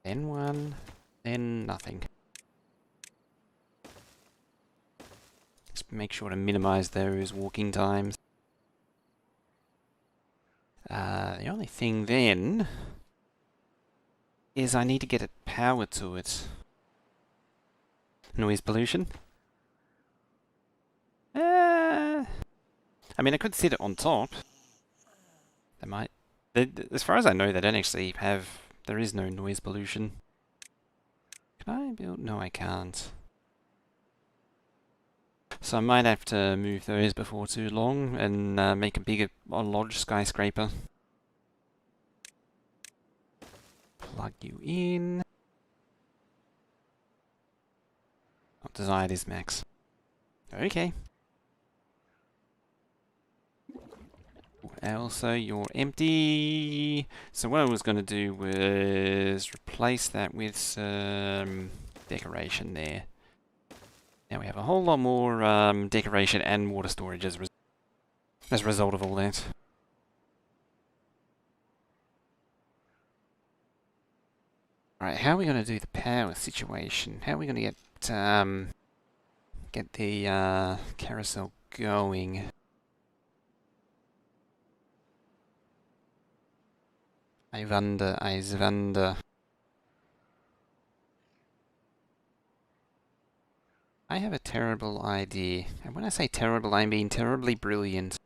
Then 1. Then nothing. Just make sure to minimize those walking times. The only thing then is I need to get power to it. Noise pollution. I mean, I could sit it on top. They might. As far as I know, they don't actually have. There is no noise pollution. Can I build? No, I can't. So I might have to move those before too long and make a lodge skyscraper. Plug you in. Not desired is max. Okay. Also, you're empty. So what I was going to do was replace that with some decoration there. Now we have a whole lot more decoration and water storage as a result of all that. Alright, how are we going to do the power situation? How are we going to get the carousel going? I wonder. I have a terrible idea. And when I say terrible, I mean terribly brilliant.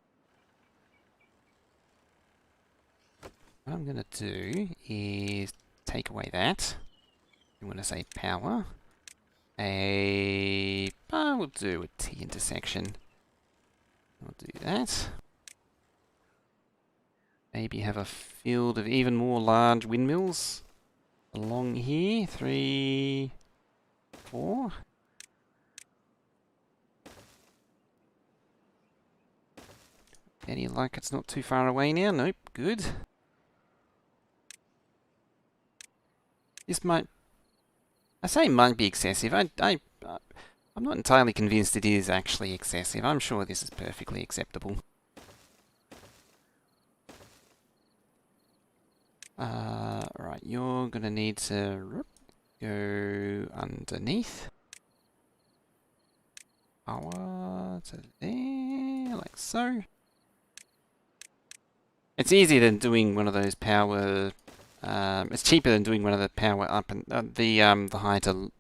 What I'm going to do is take away that. I'm going to say power. We'll do a T intersection. We'll do that. Maybe have a field of even more large windmills along here. 3, 4. Any luck? It's not too far away now. Nope. Good. This might... I say it might be excessive. I'm not entirely convinced it is actually excessive. I'm sure this is perfectly acceptable. Right, you're gonna need to go underneath. Power to there, like so. It's easier than doing one of those power It's cheaper than doing one of the power up and the high to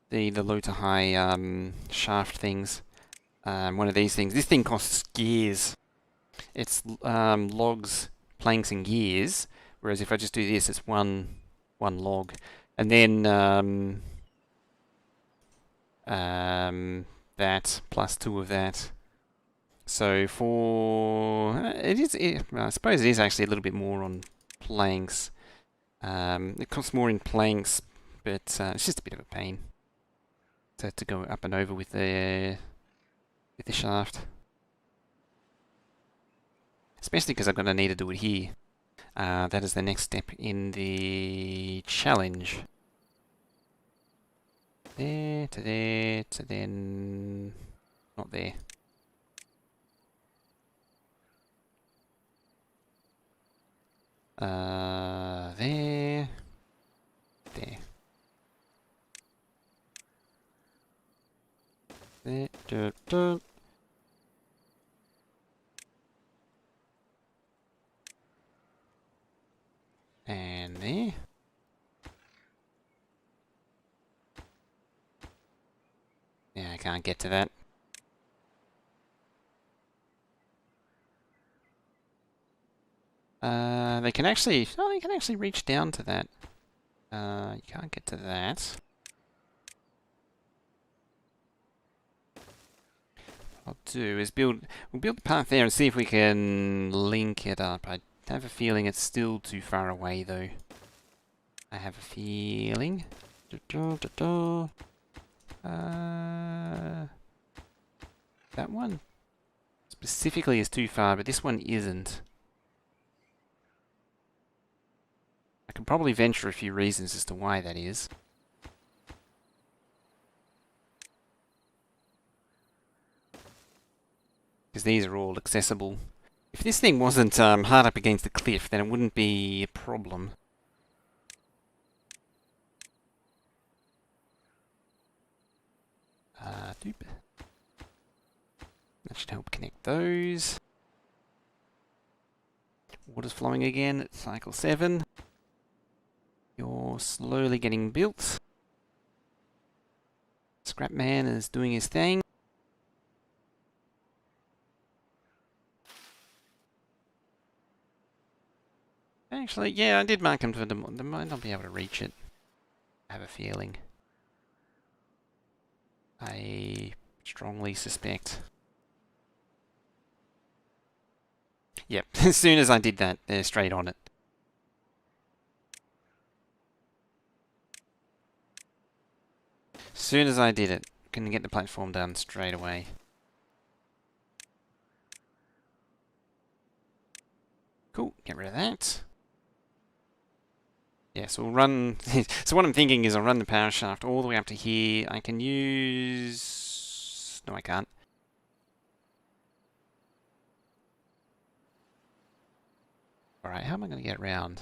the low to high shaft things. One of these things. This thing costs gears. It's logs, planks, and gears. Whereas if I just do this, it's one log, and then that plus 2 of that. So for I suppose it is actually a little bit more on planks. It costs more in planks, but it's just a bit of a pain to go up and over with the shaft. Especially because I'm going to need to do it here. That is the next step in the challenge. There, to there, to then... not there. There. There. There. Dun, dun. And there. Yeah, I can't get to that. They can actually... oh, they can actually reach down to that. You can't get to that. What I'll do is we'll build the path there and see if we can link it up. I have a feeling it's still too far away though. I have a feeling. That one specifically is too far, but this one isn't. I can probably venture a few reasons as to why that is. Because these are all accessible. If this thing wasn't hard up against the cliff, then it wouldn't be a problem. Doop. That should help connect those. Water's flowing again at cycle 7. You're slowly getting built. Scrapman is doing his thing. Actually, yeah, I did mark him for the... they might not be able to reach it. I have a feeling. I strongly suspect. Yep, as soon as I did that, they're straight on it. As soon as I did it, can get the platform done straight away. Cool, get rid of that. Yeah, so we'll run... so what I'm thinking is I'll run the power shaft all the way up to here. I can use... no, I can't. Alright, how am I going to get around?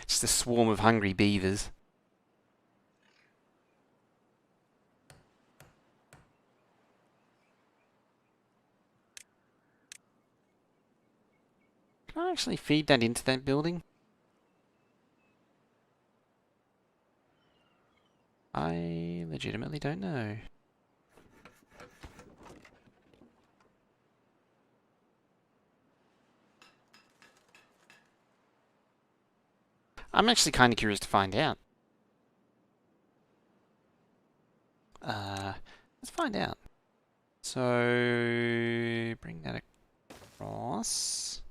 Just a swarm of hungry beavers. Can I actually feed that into that building? I legitimately don't know. I'm actually kind of curious to find out. Let's find out. So, bring that across.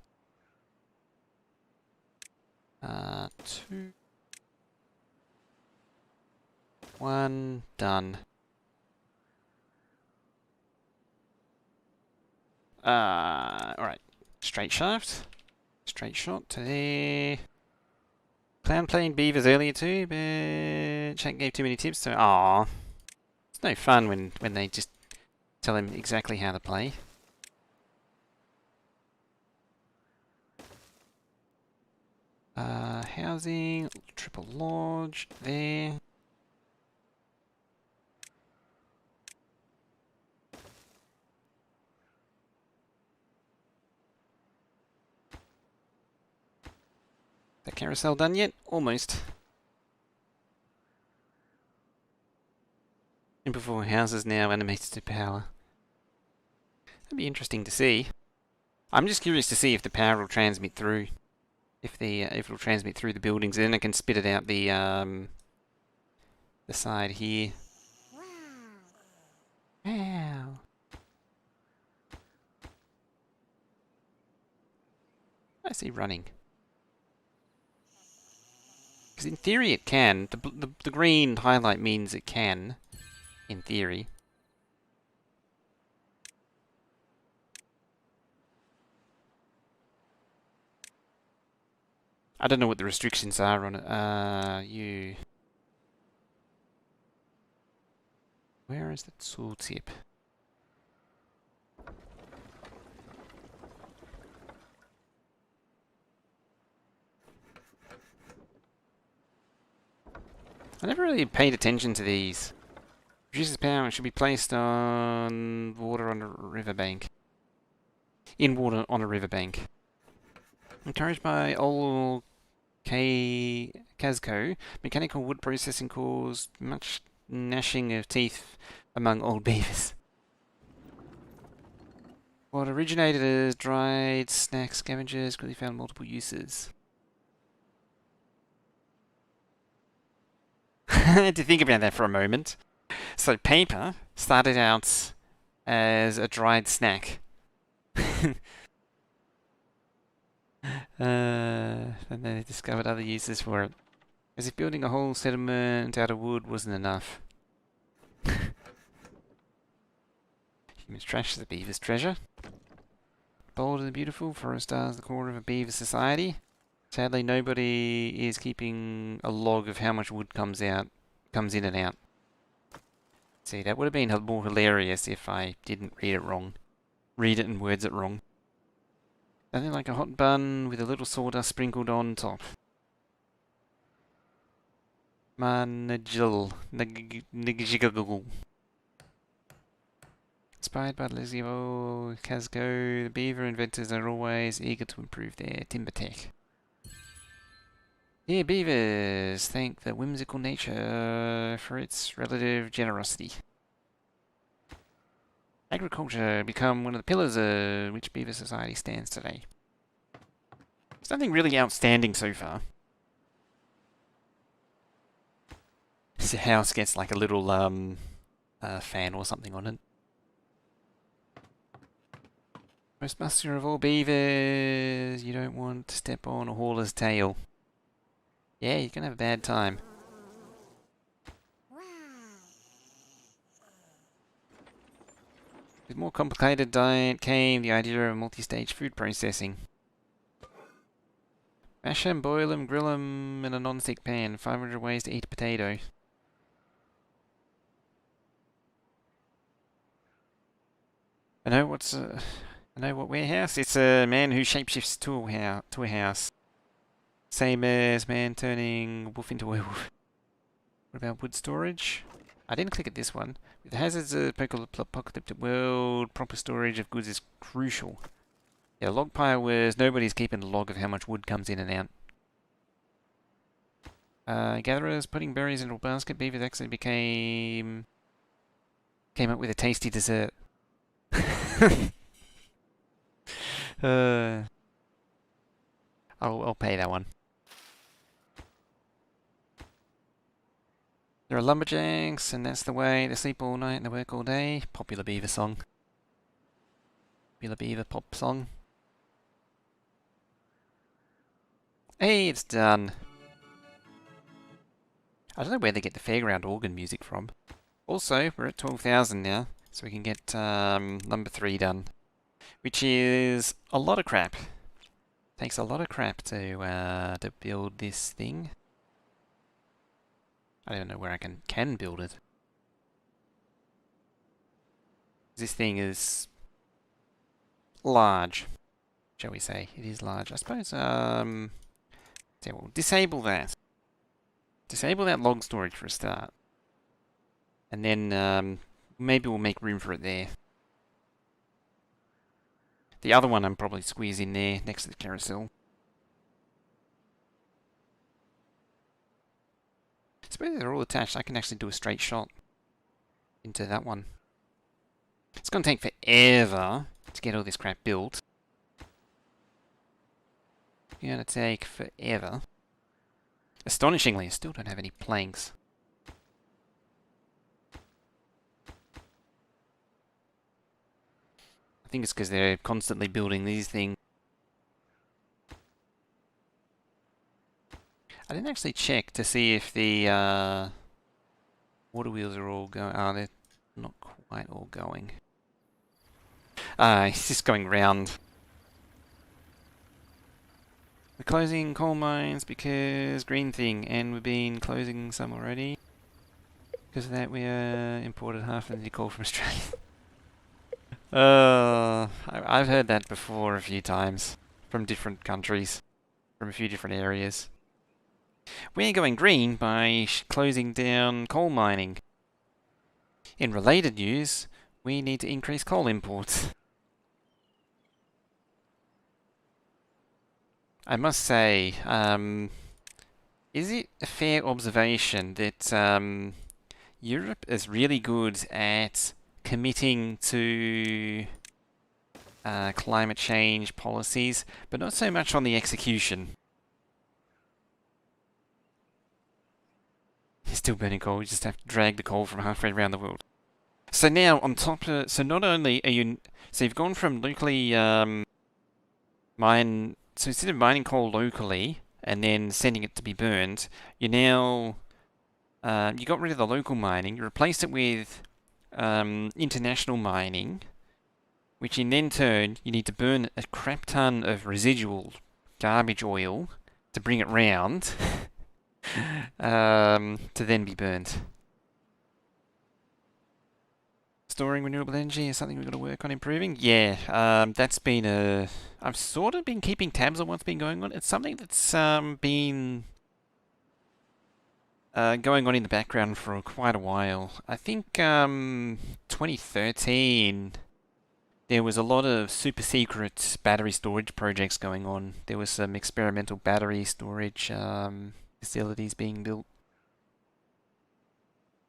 2, 1, done. Alright. Straight shaft. Straight shot to there. Clown playing beavers earlier too, but chat gave too many tips, so aww. It's no fun when they just tell him exactly how to play. Housing, triple lodge, there. carousel done yet? Almost. And before houses now animated to power. That'd be interesting to see. I'm just curious to see if the power will transmit through. If it'll transmit through the buildings, then I can spit it out the side here. Wow. I see running. Because in theory it can. The green highlight means it can. In theory. I don't know what the restrictions are on it. Where is the tooltip? I never really paid attention to these. Reduces power and should be placed on water on a riverbank. In water on a riverbank. Encouraged by old Casco, mechanical wood processing caused much gnashing of teeth among old beavers. What originated as dried snack scavengers quickly found multiple uses. I had to think about that for a moment. So paper started out as a dried snack. And they discovered other uses for it. As if building a whole settlement out of wood wasn't enough. Humans trash the beaver's treasure. Bold and beautiful, forest stars the core of a beaver society. Sadly, nobody is keeping a log of how much wood comes in and out. See, that would have been more hilarious if I didn't read it wrong. Read it and words it wrong. Nothing like a hot bun with a little sawdust sprinkled on top. Manajil. Inspired by Lizio Casco, the beaver inventors are always eager to improve their timber tech. Dear beavers, thank the whimsical nature for its relative generosity. Agriculture become one of the pillars of which beaver society stands today. There's nothing really outstanding so far. This house gets like a little fan or something on it. Most muscular of all beavers, you don't want to step on a hauler's tail. Yeah, you're gonna have a bad time. With more complicated diet came the idea of multi-stage food processing. Mash them, boil them, grill them in a non-stick pan. 500 ways to eat a potato. I know what warehouse? It's a man who shapeshifts to a house. Same as man turning wolf into a werewolf. What about wood storage? I didn't click at this one. With the hazards of apocalyptic world, proper storage of goods is crucial. Yeah, log pile was nobody's keeping a log of how much wood comes in and out. Gatherers putting berries into a basket. Beavers actually came up with a tasty dessert. I'll pay that one. There are lumberjacks, and that's the way. They sleep all night and they work all day. Popular beaver song. Popular beaver pop song. Hey, it's done. I don't know where they get the fairground organ music from. Also, we're at 12,000 now, so we can get number 3 done. Which is a lot of crap. Takes a lot of crap to build this thing. I don't know where I can build it. This thing is large, shall we say. It is large. I suppose, so we'll disable that. Disable that log storage for a start. And then maybe we'll make room for it there. The other one I'm probably squeeze in there next to the carousel. suppose they're all attached. I can actually do a straight shot into that one. It's going to take forever to get all this crap built. It's going to take forever. Astonishingly, I still don't have any planks. I think it's because they're constantly building these things. I didn't actually check to see if the water wheels are all going. Oh, they're not quite all going. It's just going round. We're closing coal mines because green thing, and we've been closing some already. Because of that, we imported half of the coal from Australia. I've heard that before a few times from different countries, from a few different areas. We're going green by closing down coal mining. In related news, we need to increase coal imports. I must say, is it a fair observation that Europe is really good at committing to climate change policies, but not so much on the execution? You're still burning coal, you just have to drag the coal from halfway around the world. So now, on top of, so not only are you, so you've gone from locally mine, so instead of mining coal locally and then sending it to be burned, you now, you got rid of the local mining, you replaced it with international mining, which in then turn, you need to burn a crap ton of residual garbage oil to bring it round. To then be burnt. Storing renewable energy is something we've got to work on improving. Yeah, that's been a... I've sort of been keeping tabs on what's been going on. It's something that's been going on in the background for quite a while. I think 2013 there was a lot of super secret battery storage projects going on. There was some experimental battery storage facilities being built.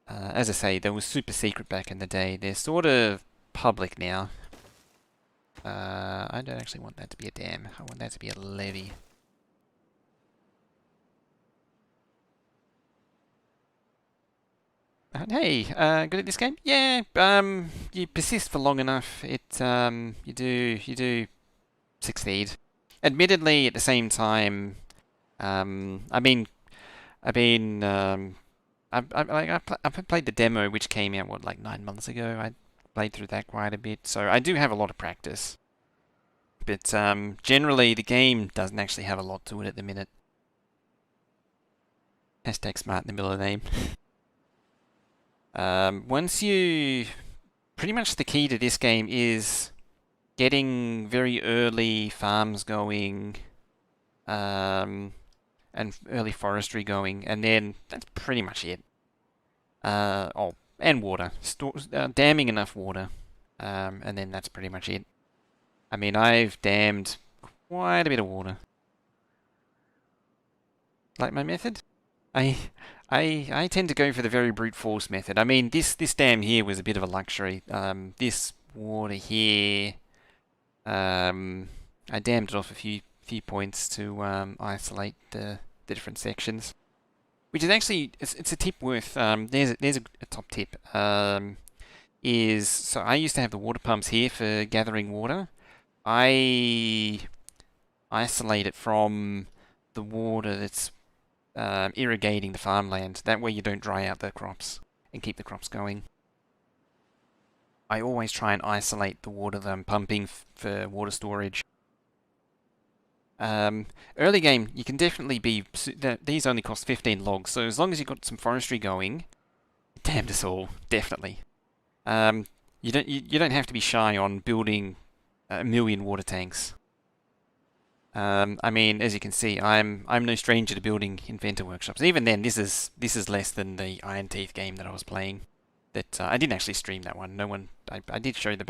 As I say, they were super secret back in the day. They're sort of public now. I don't actually want that to be a dam. I want that to be a levee. Hey, good at this game? Yeah, you persist for long enough, you do succeed. Admittedly, at the same time, I've played the demo, which came out, what, like 9 months ago? I played through that quite a bit, so I do have a lot of practice. But generally, the game doesn't actually have a lot to it at the minute. Hashtag smart in the middle of the name. Once you... Pretty much the key to this game is getting very early farms going, and early forestry going, and then that's pretty much it. Oh, and water. Damming enough water, and then that's pretty much it. I mean, I've dammed quite a bit of water. Like my method? I tend to go for the very brute force method. I mean, this dam here was a bit of a luxury. This water here, I dammed it off a few points to isolate the different sections. Which is actually, it's a tip worth, there's a top tip, is, so I used to have the water pumps here for gathering water. I isolate it from the water that's irrigating the farmland. That way you don't dry out the crops and keep the crops going. I always try and isolate the water that I'm pumping for water storage. Early game, you can definitely be... These only cost 15 logs, so as long as you've got some forestry going, damned us all, definitely. You don't have to be shy on building 1 million water tanks. I mean, as you can see, I'm no stranger to building inventor workshops. Even then, this is less than the Iron Teeth game that I was playing. That I didn't actually stream that one. No one. I did show the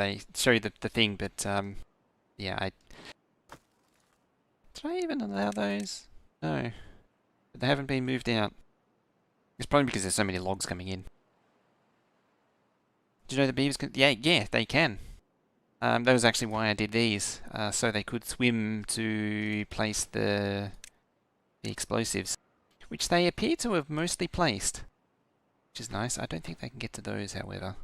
thing, but yeah, did I even allow those? No, they haven't been moved out. It's probably because there's so many logs coming in. Do you know the beavers can... Yeah, they can. That was actually why I did these, so they could swim to place the explosives, which they appear to have mostly placed, which is nice. I don't think they can get to those, however.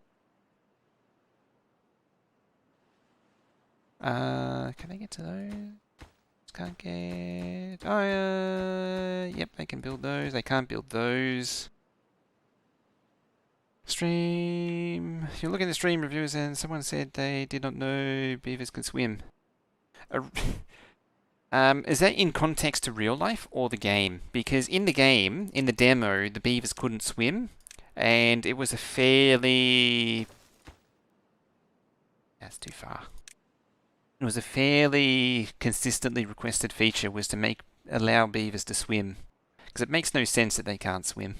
Can they get to those? Can't get... Oh, yep, they can build those. They can't build those. Stream... If you look at the stream reviews and someone said they did not know beavers could swim. Is that in context to real life or the game? Because in the game, in the demo, the beavers couldn't swim, and it was a fairly... That's too far. It was a fairly consistently requested feature was to allow beavers to swim, because it makes no sense that they can't swim.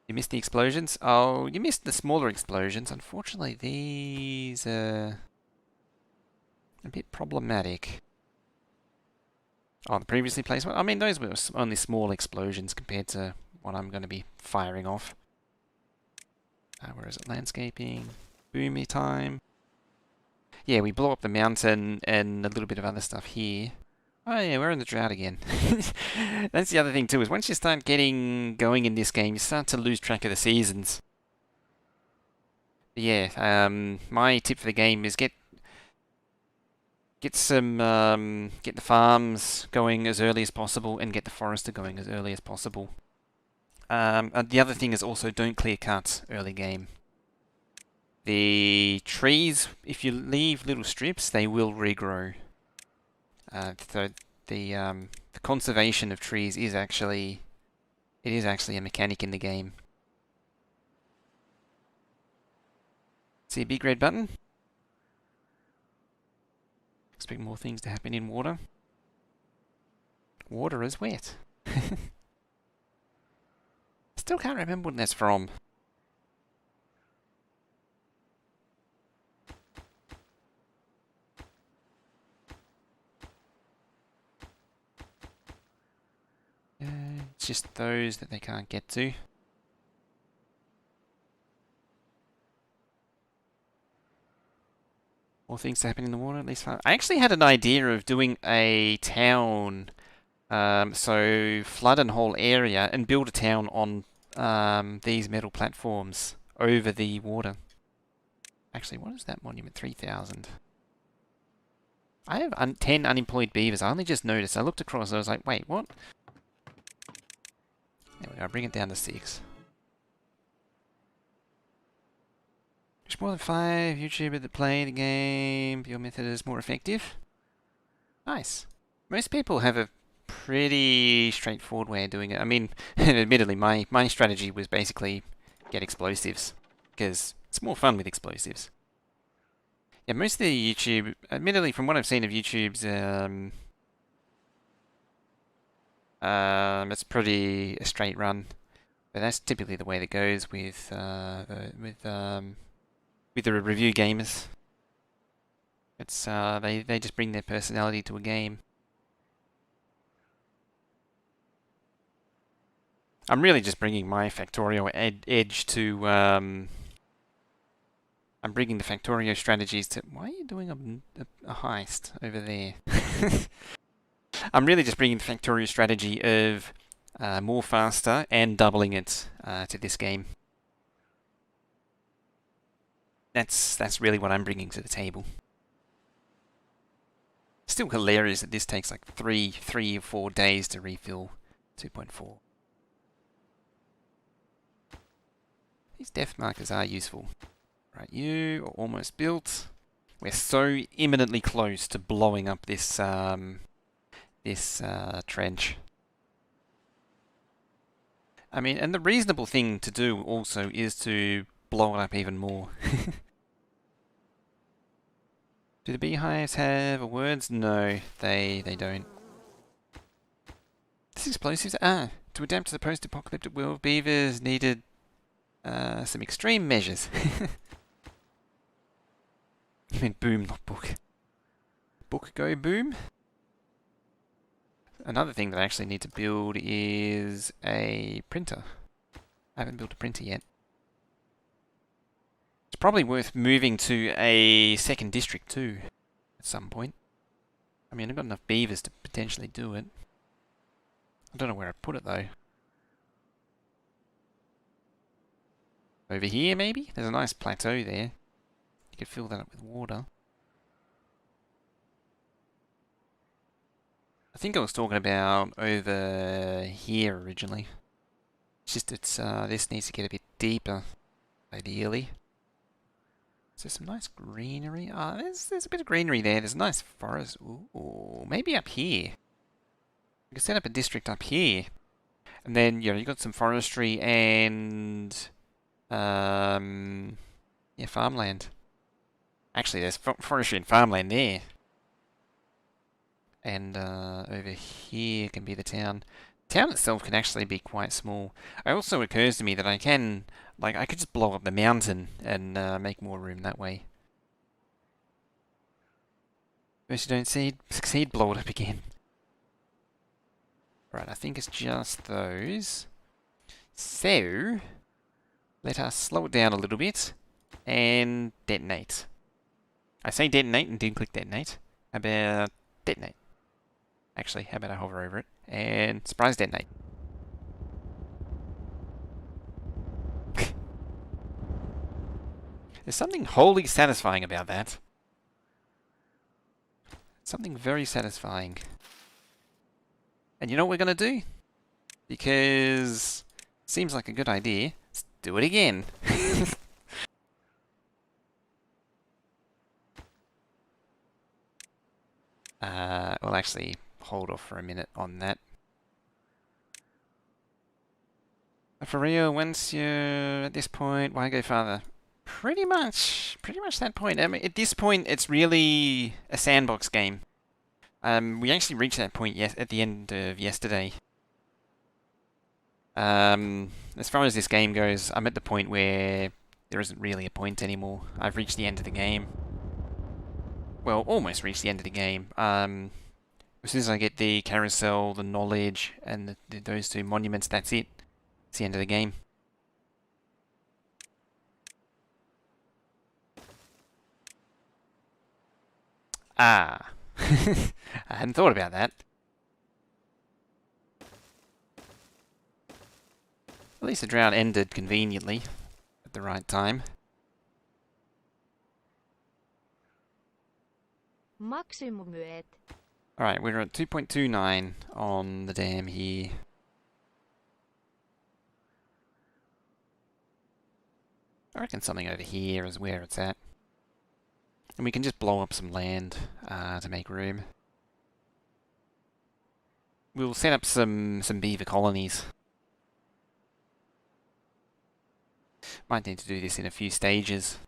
You missed the explosions? Oh, you missed the smaller explosions. Unfortunately, these are a bit problematic. Oh, the previously placed one? I mean, those were only small explosions compared to what I'm going to be firing off. Where is it? Landscaping. Boomy time. Yeah, we blow up the mountain and a little bit of other stuff here. Oh yeah, we're in the drought again. That's the other thing too, is once you start getting going in this game, you start to lose track of the seasons. But yeah, my tip for the game is get the farms going as early as possible and get the forester going as early as possible. And the other thing is also don't clear cut early game. The trees, if you leave little strips, they will regrow. So the conservation of trees is actually a mechanic in the game. See a big red button? Expect more things to happen in water. Water is wet. Still can't remember what that's from. It's just those that they can't get to. More things to happen in the water, at least. I actually had an idea of doing a town, so flood a whole area and build a town on these metal platforms over the water. Actually, what is that monument? 3,000. I have 10 unemployed beavers. I only just noticed. I looked across. I was like, wait, what? There we go. Bring it down to 6. There's more than 5 YouTubers that play the game. Your method is more effective. Nice. Most people have a pretty straightforward way of doing it. I mean, admittedly, my strategy was basically get explosives, because it's more fun with explosives. Yeah, most of the YouTube, admittedly, from what I've seen of YouTube's, it's pretty a straight run, but that's typically the way that goes with the review gamers. It's they just bring their personality to a game. I'm really just bringing my Factorio edge to. I'm bringing the Factorio strategies to. Why are you doing a heist over there? I'm really just bringing the Factorio strategy of more faster and doubling it to this game. That's really what I'm bringing to the table. Still hilarious that this takes like 3 or 4 days to refill 2.4. These depth markers are useful. Right, you are almost built. We're so imminently close to blowing up this trench. I mean, and the reasonable thing to do also is to blow it up even more. Do the beehives have words? No, they don't. This explosives? To adapt to the post-apocalyptic world, beavers needed some extreme measures. You mean boom, not book. Book go boom? another thing that I actually need to build is a printer. I haven't built a printer yet. It's probably worth moving to a second district too, at some point. I mean, I've got enough beavers to potentially do it. I don't know where I'd put it though. Over here maybe? There's a nice plateau there. You could fill that up with water. I think I was talking about over here originally. It's just this needs to get a bit deeper, ideally. So there's some nice greenery. Ah, there's a bit of greenery there. There's a nice forest. Ooh, maybe up here. We can set up a district up here. And then, you know, you've got some forestry and yeah, farmland. Actually, there's forestry and farmland there. And over here can be the town. The town itself can actually be quite small. It also occurs to me that I can, like, I could just blow up the mountain and make more room that way. First you don't succeed, blow it up again. Right, I think it's just those. So, let us slow it down a little bit and detonate. I say detonate and didn't click detonate. How about detonate? Actually, how about I hover over it and surprise detonate? There's something wholly satisfying about that. Something very satisfying. And you know what we're going to do? Because it seems like a good idea. Let's do it again. We'll actually hold off for a minute on that. For real, once you're at this point, why go farther? Pretty much that point. I mean, at this point, it's really a sandbox game. We actually reached that point at the end of yesterday. As far as this game goes, I'm at the point where there isn't really a point anymore. I've reached the end of the game. Well, almost reached the end of the game. As soon as I get the carousel, the knowledge, and those two monuments, that's it. It's the end of the game. Ah. I hadn't thought about that. At least the drought ended conveniently at the right time. Alright, we're at 2.29 on the dam here. I reckon something over here is where it's at. And we can just blow up some land to make room. We'll set up some beaver colonies. Might need to do this in a few stages.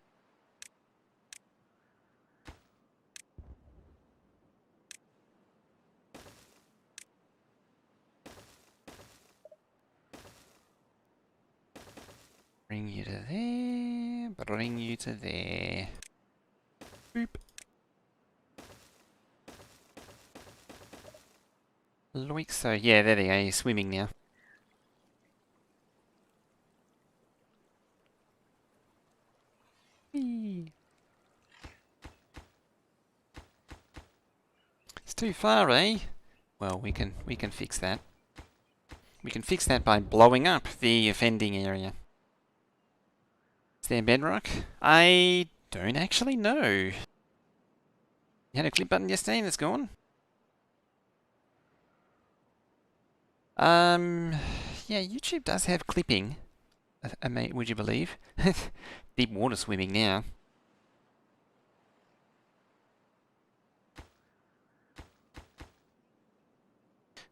Bring you to there, bring you to there. Boop. Like so. Yeah, there they go. You're swimming now. Whee. It's too far, eh? Well, we can fix that. We can fix that by blowing up the offending area. Is there bedrock? I don't actually know. You had a clip button yesterday and it's gone? Yeah, YouTube does have clipping. Would you believe? Deep water swimming now.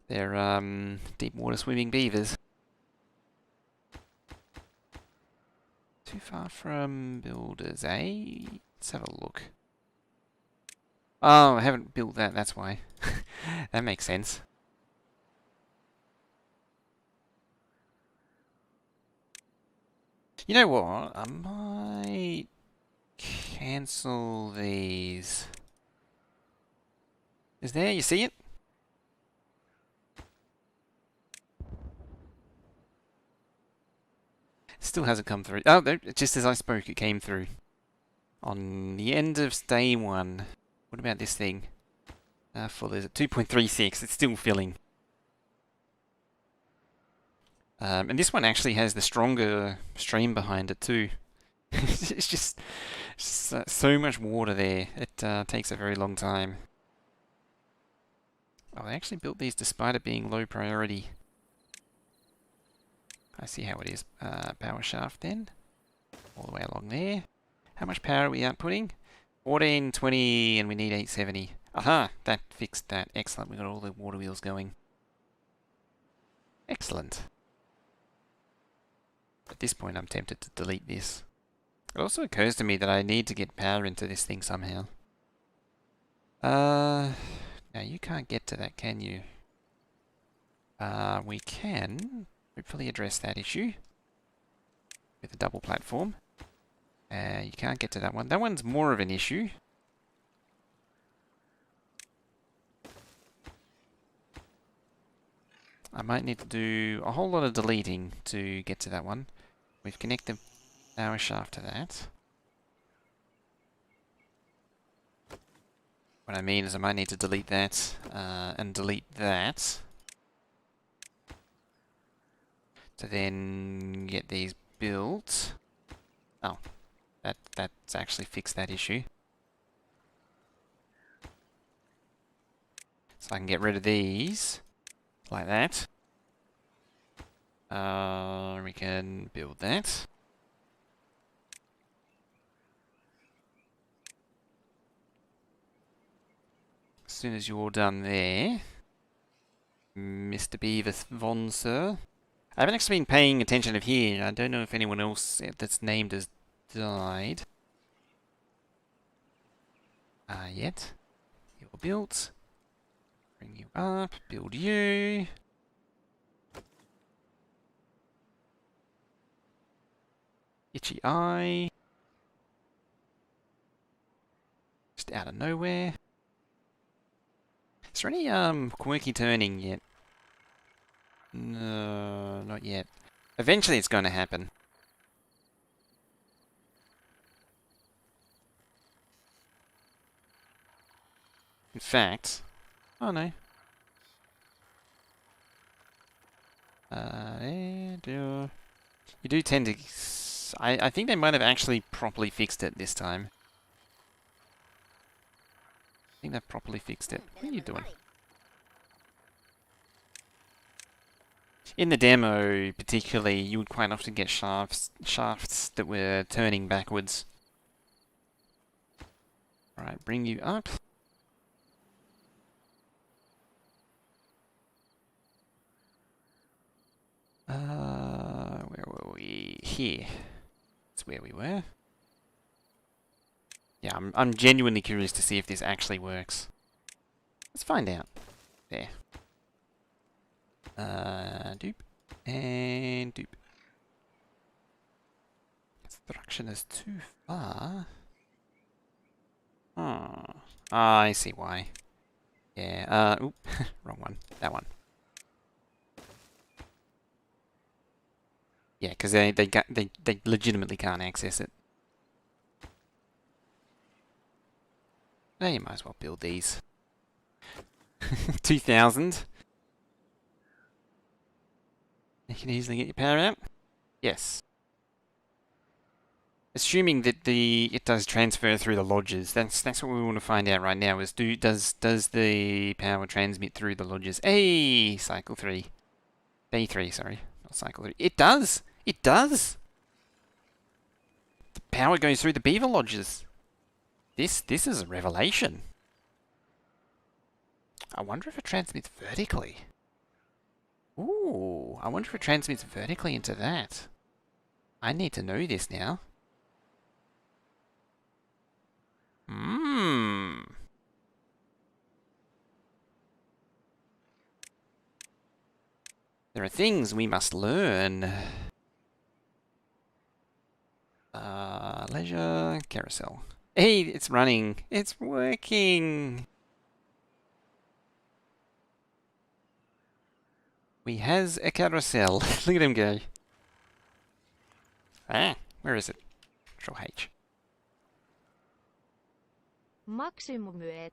They're, deep water swimming beavers. Too far from builders, eh? Let's have a look. Oh, I haven't built that, that's why. That makes sense. You know what? I might cancel these. Is there? You see it? Still hasn't come through. Oh, no, just as I spoke, it came through. On the end of day 1. What about this thing? How full is it? 2.36. It's still filling. And this one actually has the stronger stream behind it too. It's just so much water there. It takes a very long time. Oh, they actually built these despite it being low priority. I see how it is. Power shaft then. All the way along there. How much power are we outputting? 1420, and we need 870. Aha! That fixed that. Excellent. We got all the water wheels going. Excellent. At this point, I'm tempted to delete this. It also occurs to me that I need to get power into this thing somehow. Now you can't get to that, can you? We can hopefully address that issue with a double platform. You can't get to that one. That one's more of an issue. I might need to do a whole lot of deleting to get to that one. We've connected power shaft to that. What I mean is I might need to delete that and delete that to then get these built. Oh, that's actually fixed that issue. So I can get rid of these like that. We can build that. As soon as you're all done there, Mr. Beaver Von Sir. I haven't actually been paying attention of here. I don't know if anyone else that's named has died. Yet. You're built. Bring you up. Build you. Itchy eye. Just out of nowhere. Is there any quirky turning yet? No, not yet. Eventually it's going to happen. In fact... Oh no. You do tend to... I think they might have actually properly fixed it this time. I think they've properly fixed it. What are you doing? In the demo, particularly, you would quite often get shafts that were turning backwards. Alright, bring you up. Where were we? Here. That's where we were. Yeah, I'm genuinely curious to see if this actually works. Let's find out. There. Doop. And doop. Construction is too far. Oh. I see why. Yeah, oop. Wrong one. That one. Yeah, because they legitimately can't access it. Now you might as well build these. 2,000. You can easily get your power out. Yes. Assuming that it does transfer through the lodges. That's what we want to find out right now. Is does the power transmit through the lodges? Hey, cycle 3. Day 3, sorry. Not cycle 3. It does! It does! The power goes through the beaver lodges. This is a revelation. I wonder if it transmits vertically. Ooh, I wonder if it transmits vertically into that. I need to know this now. There are things we must learn. Leisure, carousel. Hey, it's running. It's working. We has a carousel. Look at him go. Ah, where is it? Control H. Maksimumyet.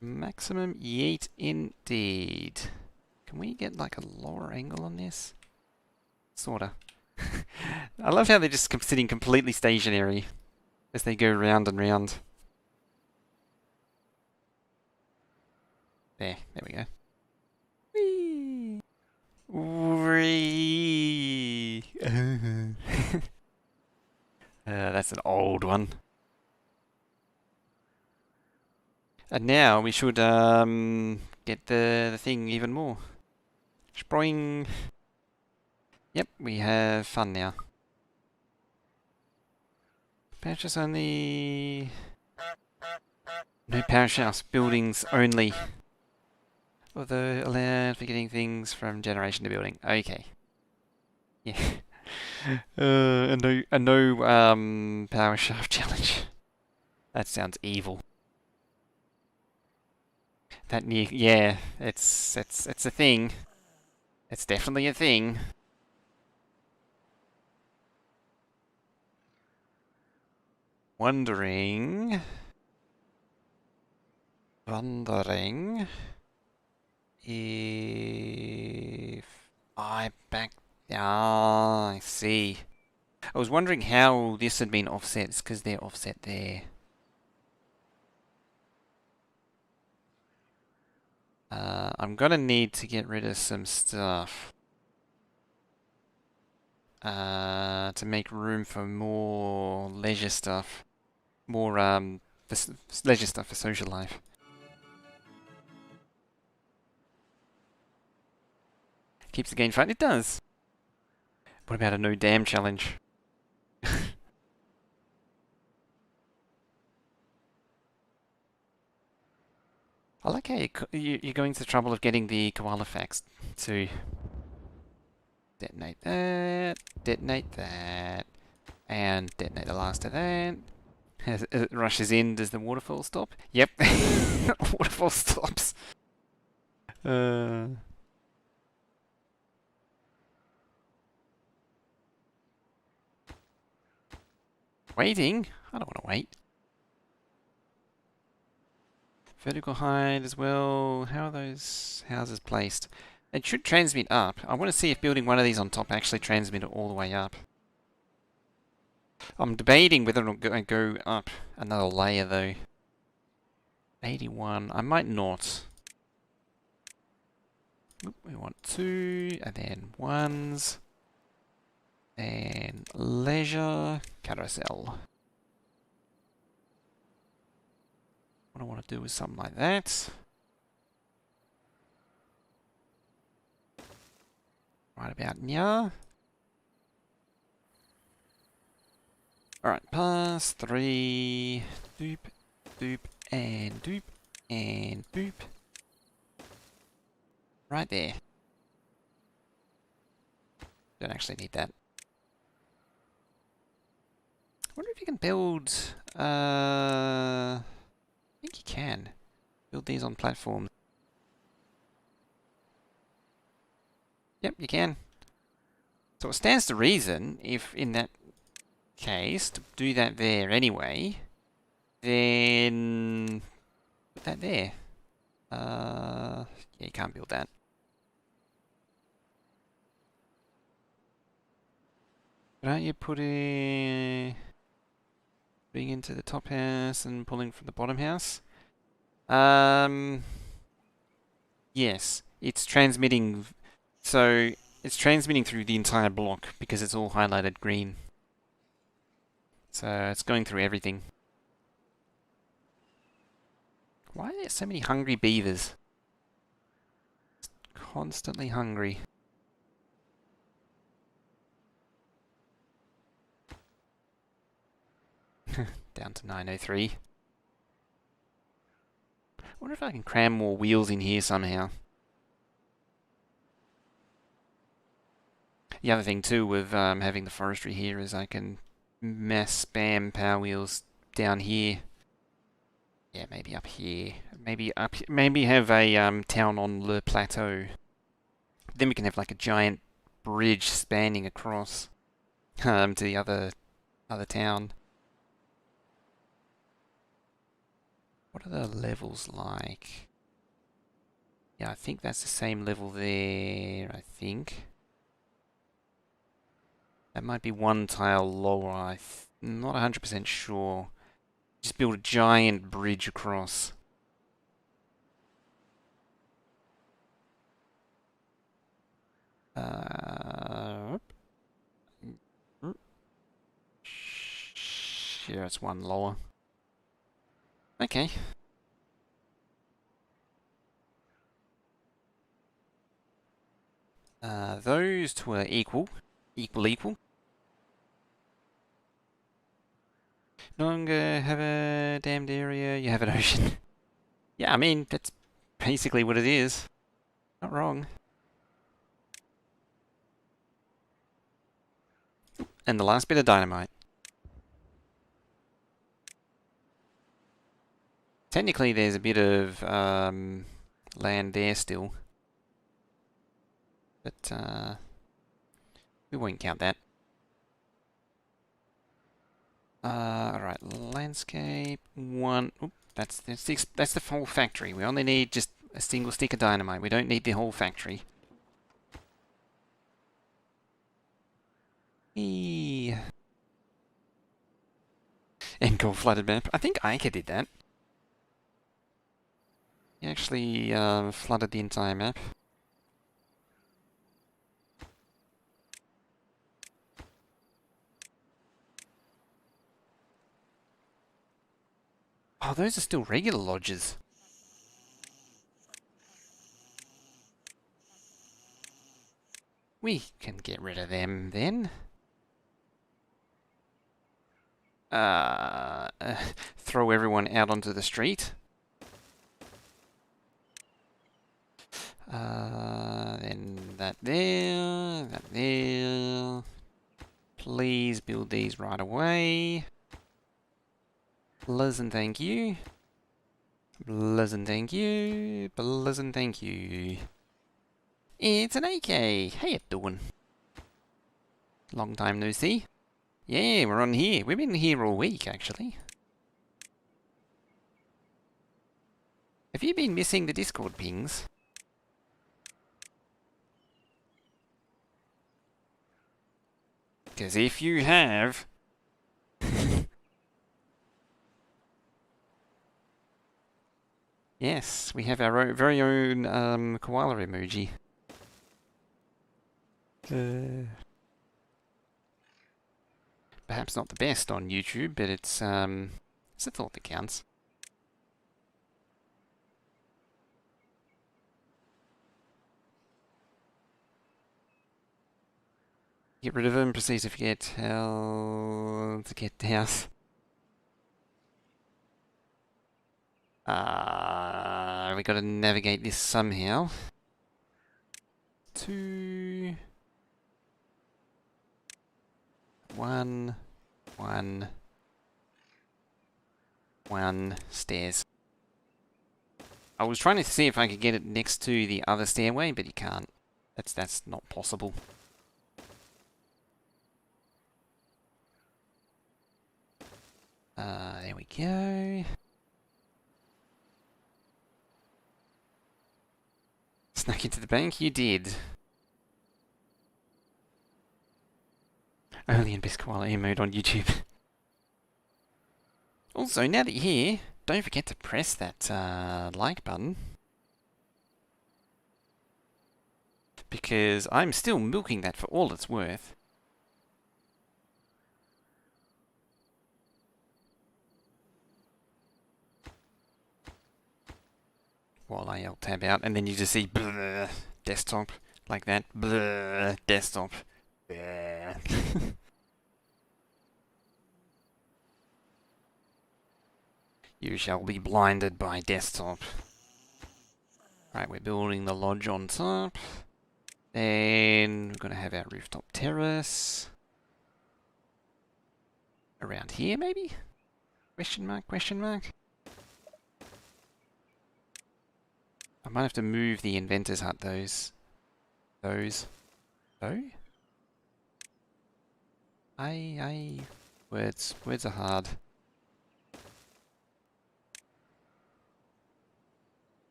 Maximum yeet indeed. Can we get like a lower angle on this? Sorta. I love how they're just sitting completely stationary as they go round and round. There we go. Whee! Whee! That's an old one. And now we should get the thing even more. Sproing. Yep, we have fun now. Purchase only. No parish house, buildings only. Although allowed for getting things from generation to building. Okay. Yeah. A no power shaft challenge. That sounds evil. Yeah, it's a thing. It's definitely a thing. Wondering if I back. Ah, I see. I was wondering how this had been offset. It's because they're offset there. I'm gonna need to get rid of some stuff to make room for more leisure stuff. More leisure stuff for social life. Keeps the game fun. It does. What about a no dam challenge? I like how you're going to the trouble of getting the koala facts to detonate that, and detonate the last of that. As it rushes in, does the waterfall stop? Yep, waterfall stops. Waiting? I don't want to wait. Vertical height as well. How are those houses placed? It should transmit up. I want to see if building one of these on top actually transmit it all the way up. I'm debating whether it'll go up another layer though. 81. I might not. Oop, we want 2, and then 1s. And leisure carousel. What I want to do is something like that. Right about now. Alright, pass 3. Doop, doop, and doop, and boop. Right there. Don't actually need that. I wonder if you can build... I think you can. Build these on platforms. Yep, you can. So it stands to reason, if in that case, to do that there anyway, then put that there. Yeah, you can't build that. But aren't you putting into the top house and pulling from the bottom house? Yes, it's transmitting. So it's transmitting through the entire block because it's all highlighted green. So it's going through everything. Why are there so many hungry beavers? It's constantly hungry. Down to 903. I wonder if I can cram more wheels in here somehow. The other thing too with having the forestry here is I can mass spam power wheels down here. Yeah, maybe up here. Maybe have a town on Le Plateau. Then we can have like a giant bridge spanning across to the other town. What are the levels like? Yeah, I think that's the same level there, I think. That might be one tile lower, I'm not 100% sure. Just build a giant bridge across. Yeah, it's one lower. Okay. Those two are equal. Equal. No longer have a damned area, you have an ocean. Yeah, I mean, that's basically what it is. Not wrong. And the last bit of dynamite. Technically, there's a bit of land there still. But we won't count that. Alright, landscape 1. Oop, that's the whole factory. We only need just a single stick of dynamite. We don't need the whole factory. Eee. Encore flooded map. I think Ica did that. He actually flooded the entire map. Oh, those are still regular lodges. We can get rid of them then. Throw everyone out onto the street. Then that there. Please build these right away. Pleasant thank you. Pleasant thank you. Pleasant thank you. It's an AK. How you doing? Long time no see. Yeah, we're on here. We've been here all week, actually. Have you been missing the Discord pings? Because if you have... Yes, we have our very own koala emoji. Perhaps not the best on YouTube, but it's a thought that counts. Get rid of him, proceed to forget how to get the house. We gotta navigate this somehow. 2... 1... 1 stairs. I was trying to see if I could get it next to the other stairway, but you can't. That's not possible. There we go. Snuck into the bank? You did. Only in best koala mode on YouTube. Also, now that you're here, don't forget to press that like button. Because I'm still milking that for all it's worth. While I tab out, and then you just see bleh, desktop, like that. Bleh, desktop. Bleh. You shall be blinded by desktop. Right, we're building the lodge on top. Then we're going to have our rooftop terrace. Around here, maybe? Question mark, question mark? I might have to move the inventor's hut, those. Oh? Words are hard.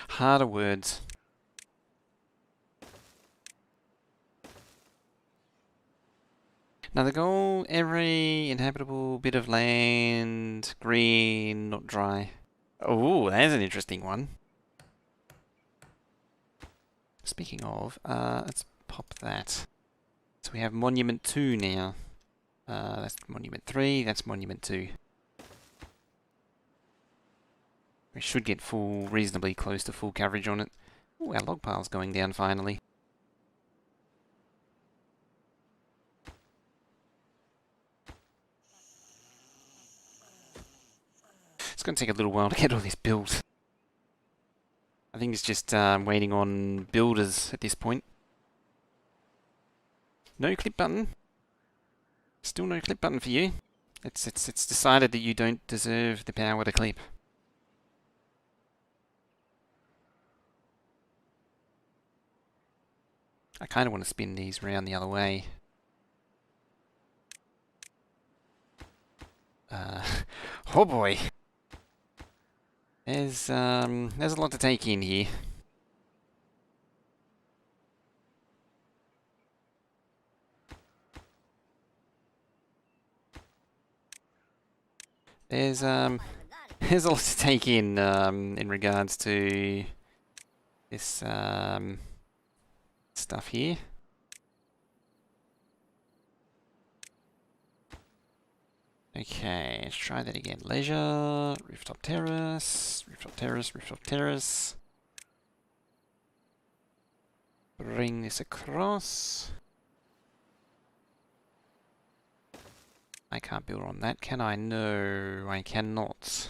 Harder words. Now the goal, every inhabitable bit of land, green, not dry. Oh, that's an interesting one. Speaking of, let's pop that. So we have Monument 2 now. That's Monument 3, that's Monument 2. We should get reasonably close to full coverage on it. Oh, our log pile's going down finally. It's going to take a little while to get all this built. I think it's just waiting on builders at this point. No clip button. Still no clip button for you. It's decided that you don't deserve the power to clip. I kind of want to spin these round the other way. Oh boy. There's a lot to take in here. There's a lot to take in regards to this stuff here. Okay, let's try that again. Leisure, rooftop terrace, rooftop terrace, rooftop terrace. Bring this across. I can't build on that, can I? No, I cannot.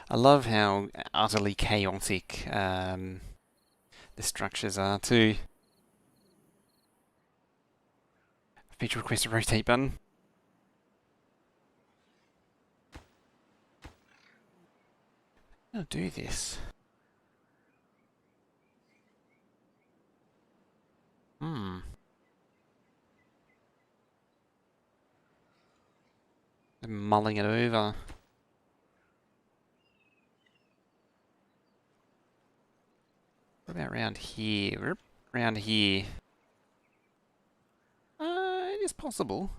I love how utterly chaotic the structures are too. Feature request a rotate button. I'll do this. I'm mulling it over. What about around here? Around here. It is possible.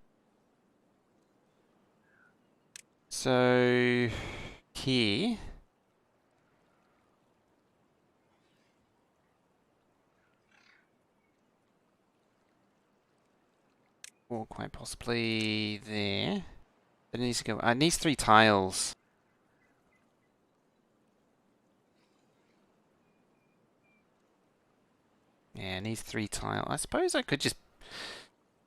So here. Or quite possibly there. It needs to go. It needs 3 tiles. Yeah, it needs 3 tiles. I suppose I could just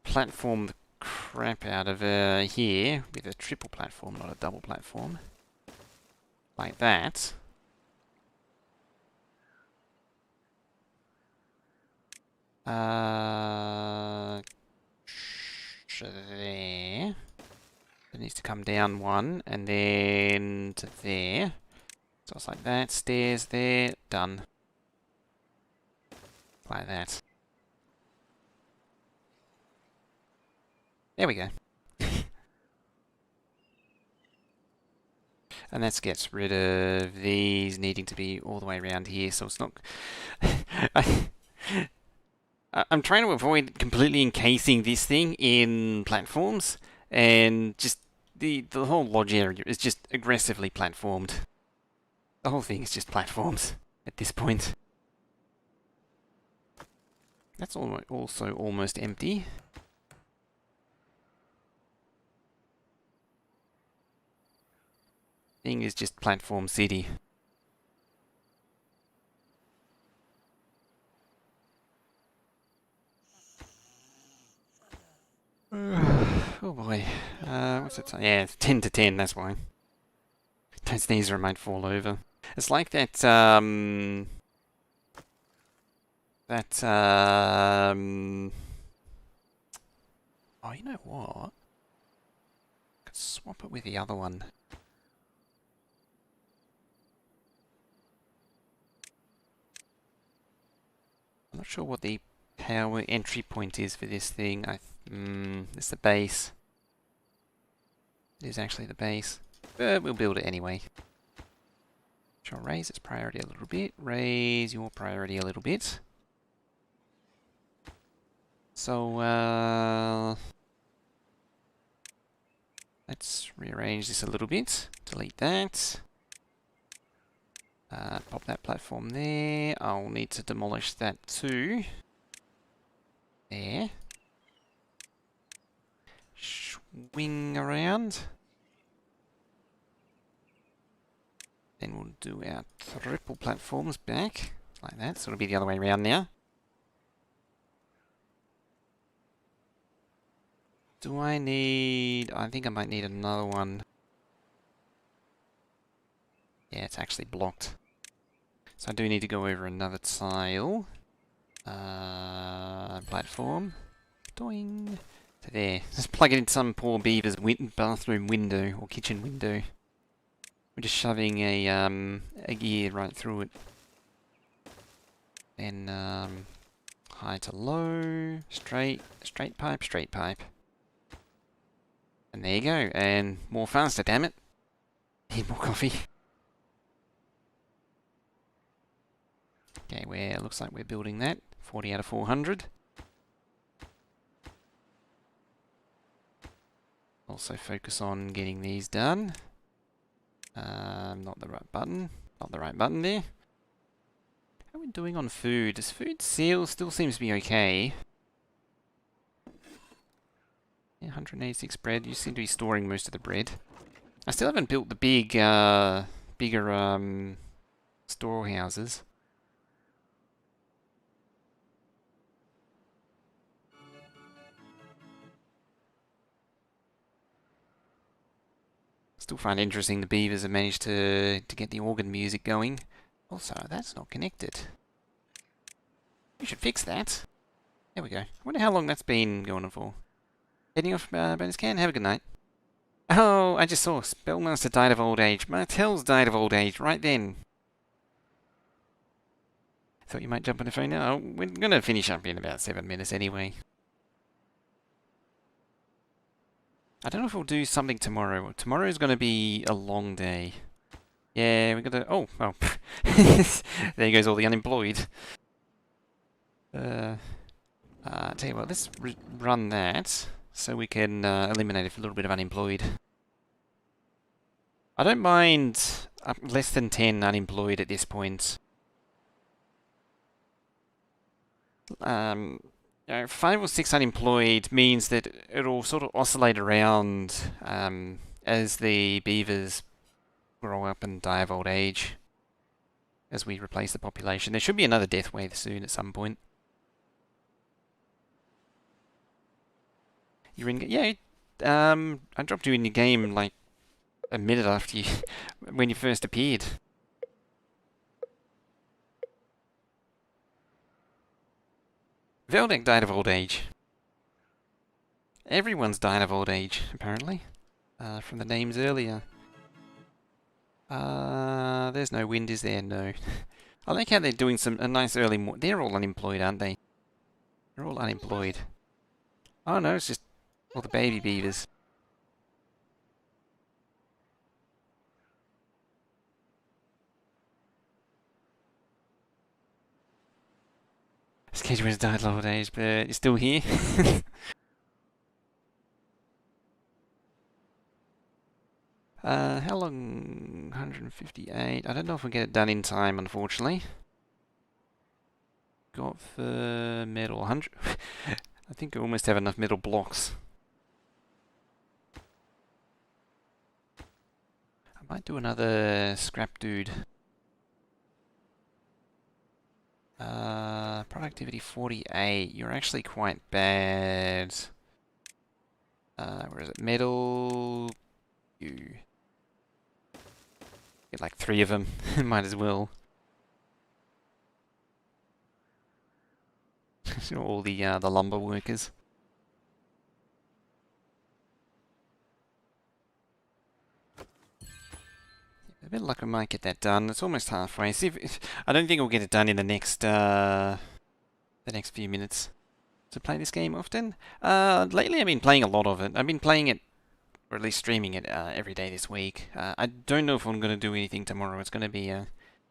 platform the crap out of here with a triple platform, not a double platform. Like that. There. It needs to come down 1 and then to there. So it's like that. Stairs there. Done. Like that. There we go. And that gets rid of these needing to be all the way around here, so it's not... I'm trying to avoid completely encasing this thing in platforms, and just the whole lodge area is just aggressively platformed. The whole thing is just platforms at this point. That's also almost empty. Thing is just platform city. Oh boy. What's it say? Yeah, it's 10 to 10, that's why. Don't sneeze or it might fall over. It's like that, oh, you know what? I could swap it with the other one. I'm not sure what the power entry point is for this thing. It's the base. It is actually the base. But we'll build it anyway. Shall raise its priority a little bit. Raise your priority a little bit. So, let's rearrange this a little bit. Delete that. Pop that platform there. I'll need to demolish that too. There. Swing around. Then we'll do our triple platforms back. Like that. So it'll be the other way around now. Do I need... I think I might need another one. Yeah, it's actually blocked. So I do need to go over another tile. Platform. Doing. To there. Just plug it in some poor beaver's bathroom window or kitchen window. We're just shoving a gear right through it. Then high to low, straight pipe. And there you go. And more faster, damn it. Need more coffee. Okay, it looks like we're building that. 40 out of 400. Also focus on getting these done. Not the right button. Not the right button there. How are we doing on food? Does food still seems to be okay. Yeah, 186 bread. You seem to be storing most of the bread. I still haven't built the bigger storehouses. Still find it interesting the beavers have managed to get the organ music going. Also, that's not connected. We should fix that. There we go. I wonder how long that's been going on for. Heading off, bonus can. Have a good night. Oh, I just saw Spellmaster died of old age. Martell's died of old age right then. Thought you might jump on the phone now. Oh, we're going to finish up in about 7 minutes anyway. I don't know if we'll do something tomorrow. Tomorrow's going to be a long day. Yeah, we got to... Oh, well. There goes all the unemployed. Tell you what, let's run that so we can eliminate a little bit of unemployed. I don't mind less than 10 unemployed at this point. 5 or 6 unemployed means that it'll sort of oscillate around as the beavers grow up and die of old age as we replace the population. There should be another death wave soon at some point. You're in... Yeah, I dropped you in the game like a minute after you... when you first appeared. Veldek died of old age. Everyone's died of old age, apparently. From the names earlier. There's no wind, is there? No. I like how they're doing a nice early they're all unemployed, aren't they? They're all unemployed. Oh no, it's just all the baby beavers. Schedule has died of old age, but you're still here. How long? 158. I don't know if we'll get it done in time, unfortunately. Got for metal 100. I think we almost have enough metal blocks. I might do another scrap dude. Productivity 48. You're actually quite bad. Where is it? Metal. You. Get like 3 of them. Might as well. All the lumber workers. A bit of luck I might get that done. It's almost halfway. See if I don't think we'll get it done in the next few minutes. To play this game often? Lately I've been playing a lot of it. I've been playing it, or at least streaming it every day this week. I don't know if I'm going to do anything tomorrow. It's going to be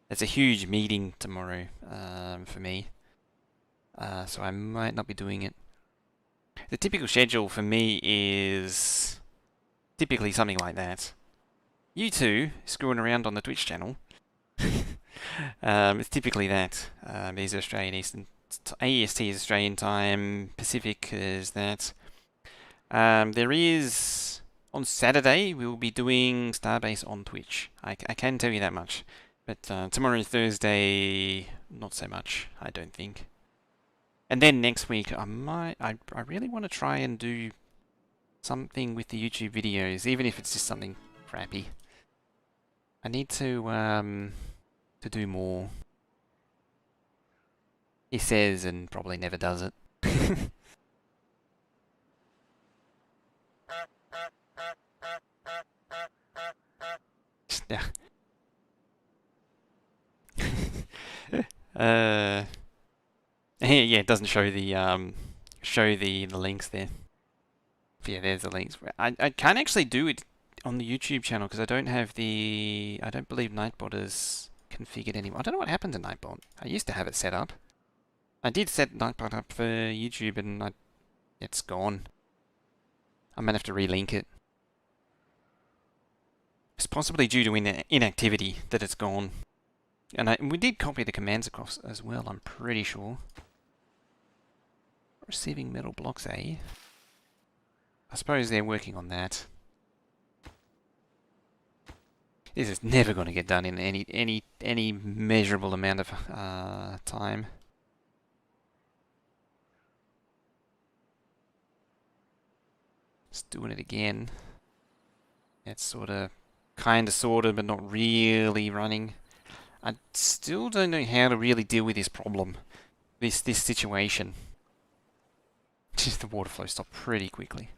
it's a huge meeting tomorrow for me. So I might not be doing it. The typical schedule for me is typically something like that. You two screwing around on the Twitch channel. It's typically that. These are Australian Eastern. AEST is Australian time. Pacific is that. There is on Saturday we will be doing Starbase on Twitch. I can tell you that much. But tomorrow, Thursday, not so much. I don't think. And then next week I really want to try and do something with the YouTube videos, even if it's just something crappy. I need to do more. He says and probably never does it. Yeah, it doesn't show the links there. Yeah, there's the links. I can't actually do it on the YouTube channel because I don't believe Nightbot is configured anymore. I don't know what happened to Nightbot. I used to have it set up. I did set Nightbot up for YouTube and it's gone. I might have to relink it. It's possibly due to inactivity that it's gone. And we did copy the commands across as well, I'm pretty sure. Receiving metal blocks, eh? I suppose they're working on that. This is never going to get done in any measurable amount of time. Just doing it again. It's sorta, but not really running. I still don't know how to really deal with this problem, this situation. Just the water flow stopped pretty quickly.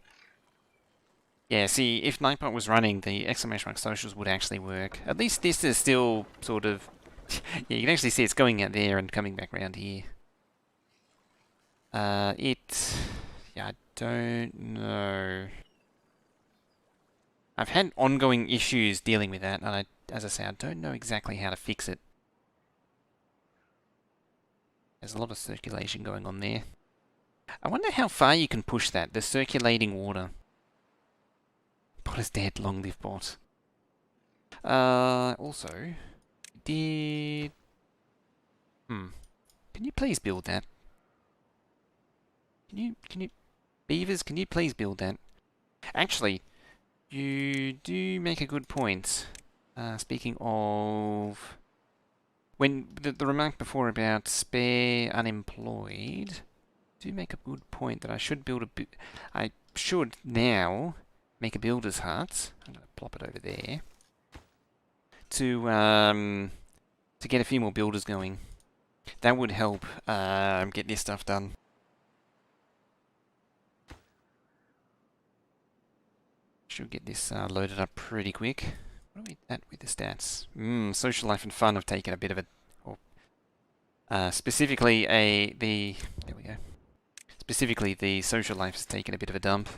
Yeah, see, if Nightbot was running, the exclamation mark socials would actually work. At least this is still sort of... yeah, you can actually see it's going out there and coming back around here. Yeah, I don't know. I've had ongoing issues dealing with that, and as I say, I don't know exactly how to fix it. There's a lot of circulation going on there. I wonder how far you can push that, the circulating water. Bot is dead, long live bot. Also, can you please build that? Can you, Beavers, can you please build that? Actually, you do make a good point. Speaking of... when the remark before about spare unemployed, do make a good point that I should build I should now make a builder's hut. I'm going to plop it over there. To get a few more builders going. That would help get this stuff done. Should get this loaded up pretty quick. What are we at with the stats? Social life and fun have taken a bit of specifically there we go. Specifically, the social life has taken a bit of a dump.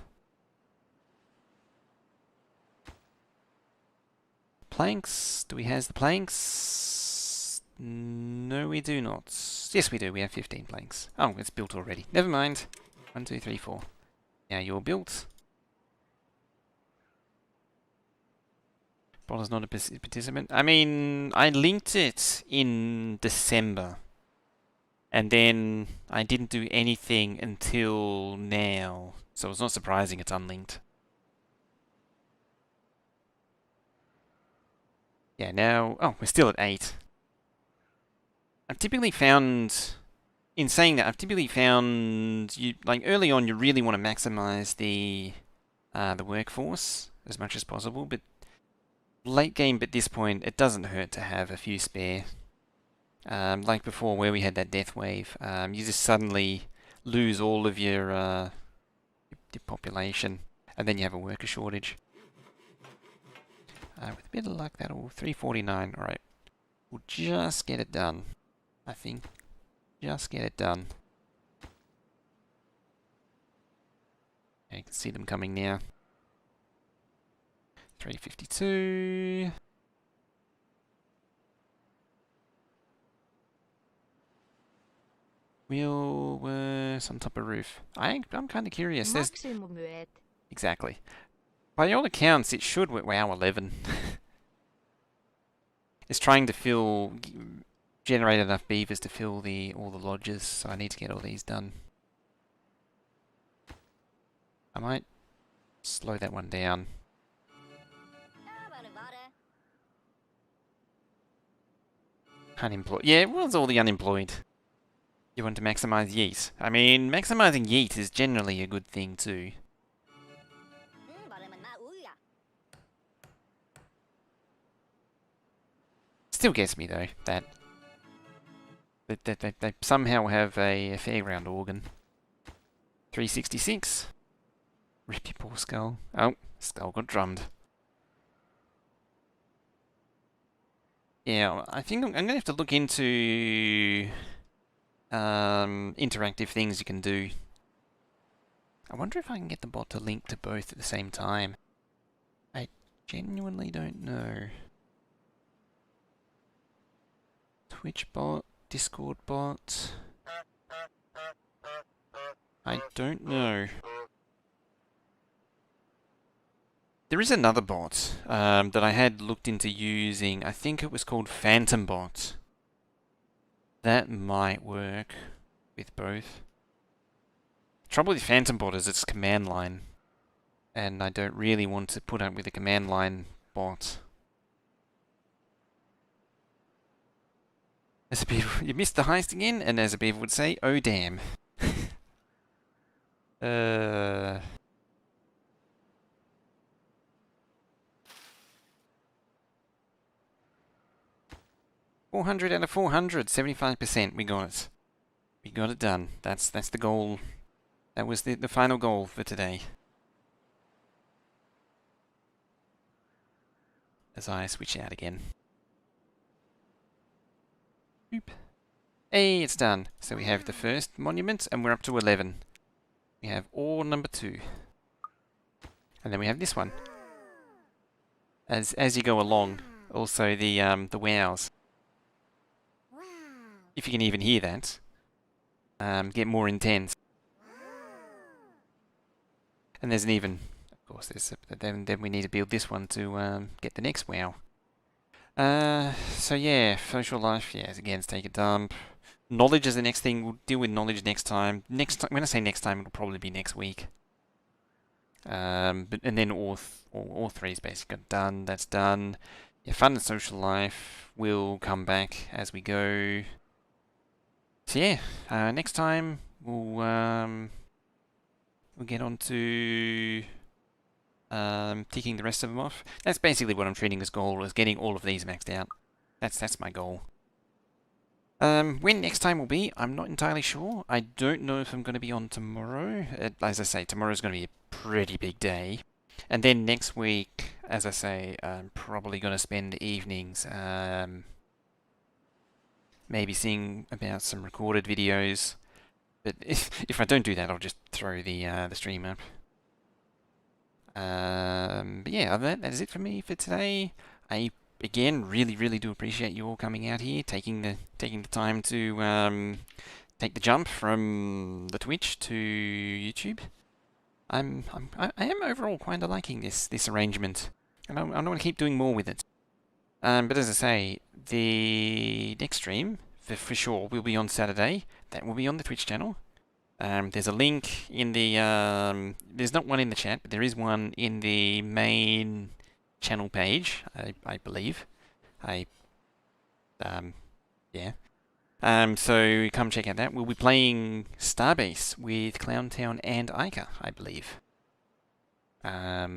Planks. Do we have the planks? No, we do not. Yes, we do. We have 15 planks. Oh, it's built already. Never mind. 1, 2, 3, 4. Now you're built. Bot is not a participant. I mean, I linked it in December. And then I didn't do anything until now. So it's not surprising it's unlinked. Yeah, now... oh, we're still at 8. I've typically found... in saying that, I've typically found... like, early on, you really want to maximize the workforce as much as possible, but late game, but at this point, it doesn't hurt to have a few spare. Like before, where we had that death wave, you just suddenly lose all of your population, and then you have a worker shortage. With a bit of luck, that'll 349. All right, we'll just get it done. I think, just get it done. Yeah, you can see them coming now. 352. Wheel was on top of roof. I'm kind of curious. Maksimumyöt. Exactly. By all accounts, it should. Wow, 11. It's trying to generate enough beavers to fill all the lodges. So I need to get all these done. I might slow that one down. Unemployed. Yeah, it was all the unemployed. You want to maximize yeet. I mean, maximizing yeet is generally a good thing too. Still gets me though, that they somehow have a fairground organ. 366. Rip your poor skull. Oh, skull got drummed. Yeah, I think I'm gonna have to look into interactive things you can do. I wonder if I can get the bot to link to both at the same time. I genuinely don't know. Twitch bot, Discord bot. I don't know. There is another bot that I had looked into using. I think it was called Phantom Bot. That might work with both. Trouble with Phantom Bot is it's command line, and I don't really want to put up with a command line bot. As a beaver, you missed the heist again, and as a beaver would say, oh damn. 400 out of 400, 75%. We got it. We got it done. That's the goal. That was the final goal for today. As I switch out again. Boop. Hey, it's done. So we have the first monument, and we're up to 11. We have ore number 2. And then we have this one. As you go along, also the wows. If you can even hear that. Get more intense. And there's an even, of course, then we need to build this one to get the next wow. So yeah, social life, yeah, again, take a dump. Knowledge is the next thing. We'll deal with knowledge next time. When I say next time, it'll probably be next week. And then all 3 is basically done. That's done. Yeah, fun and social life will come back as we go. So yeah, next time we'll get on to ticking the rest of them off. That's basically what I'm treating as goal, is getting all of these maxed out. That's my goal. When next time will be, I'm not entirely sure. I don't know if I'm going to be on tomorrow. As I say, tomorrow's going to be a pretty big day. And then next week, as I say, I'm probably going to spend the evenings maybe seeing about some recorded videos. But if I don't do that, I'll just throw the stream up. But yeah, other than that is it for me for today. I again really do appreciate you all coming out here, taking the time to take the jump from the Twitch to YouTube. I am overall kind of liking this arrangement, and I want to keep doing more with it. But as I say, the next stream for sure will be on Saturday. That will be on the Twitch channel. There's a link in the there's not one in the chat, but there is one in the main channel page, I believe. Yeah. So come check out that. We'll be playing Starbase with Clowntown and Ica, I believe. Yeah,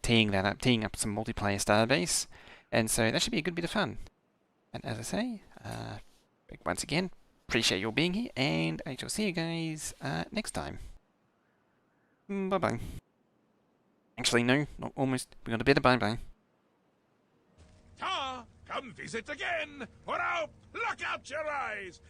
teeing up some multiplayer starbase, and so that should be a good bit of fun. And as I say, once again, appreciate your being here, and I shall see you guys next time. Bye bye. Actually, no, not almost. We got a bit of bye bye. Come visit again, or I'll pluck out your eyes.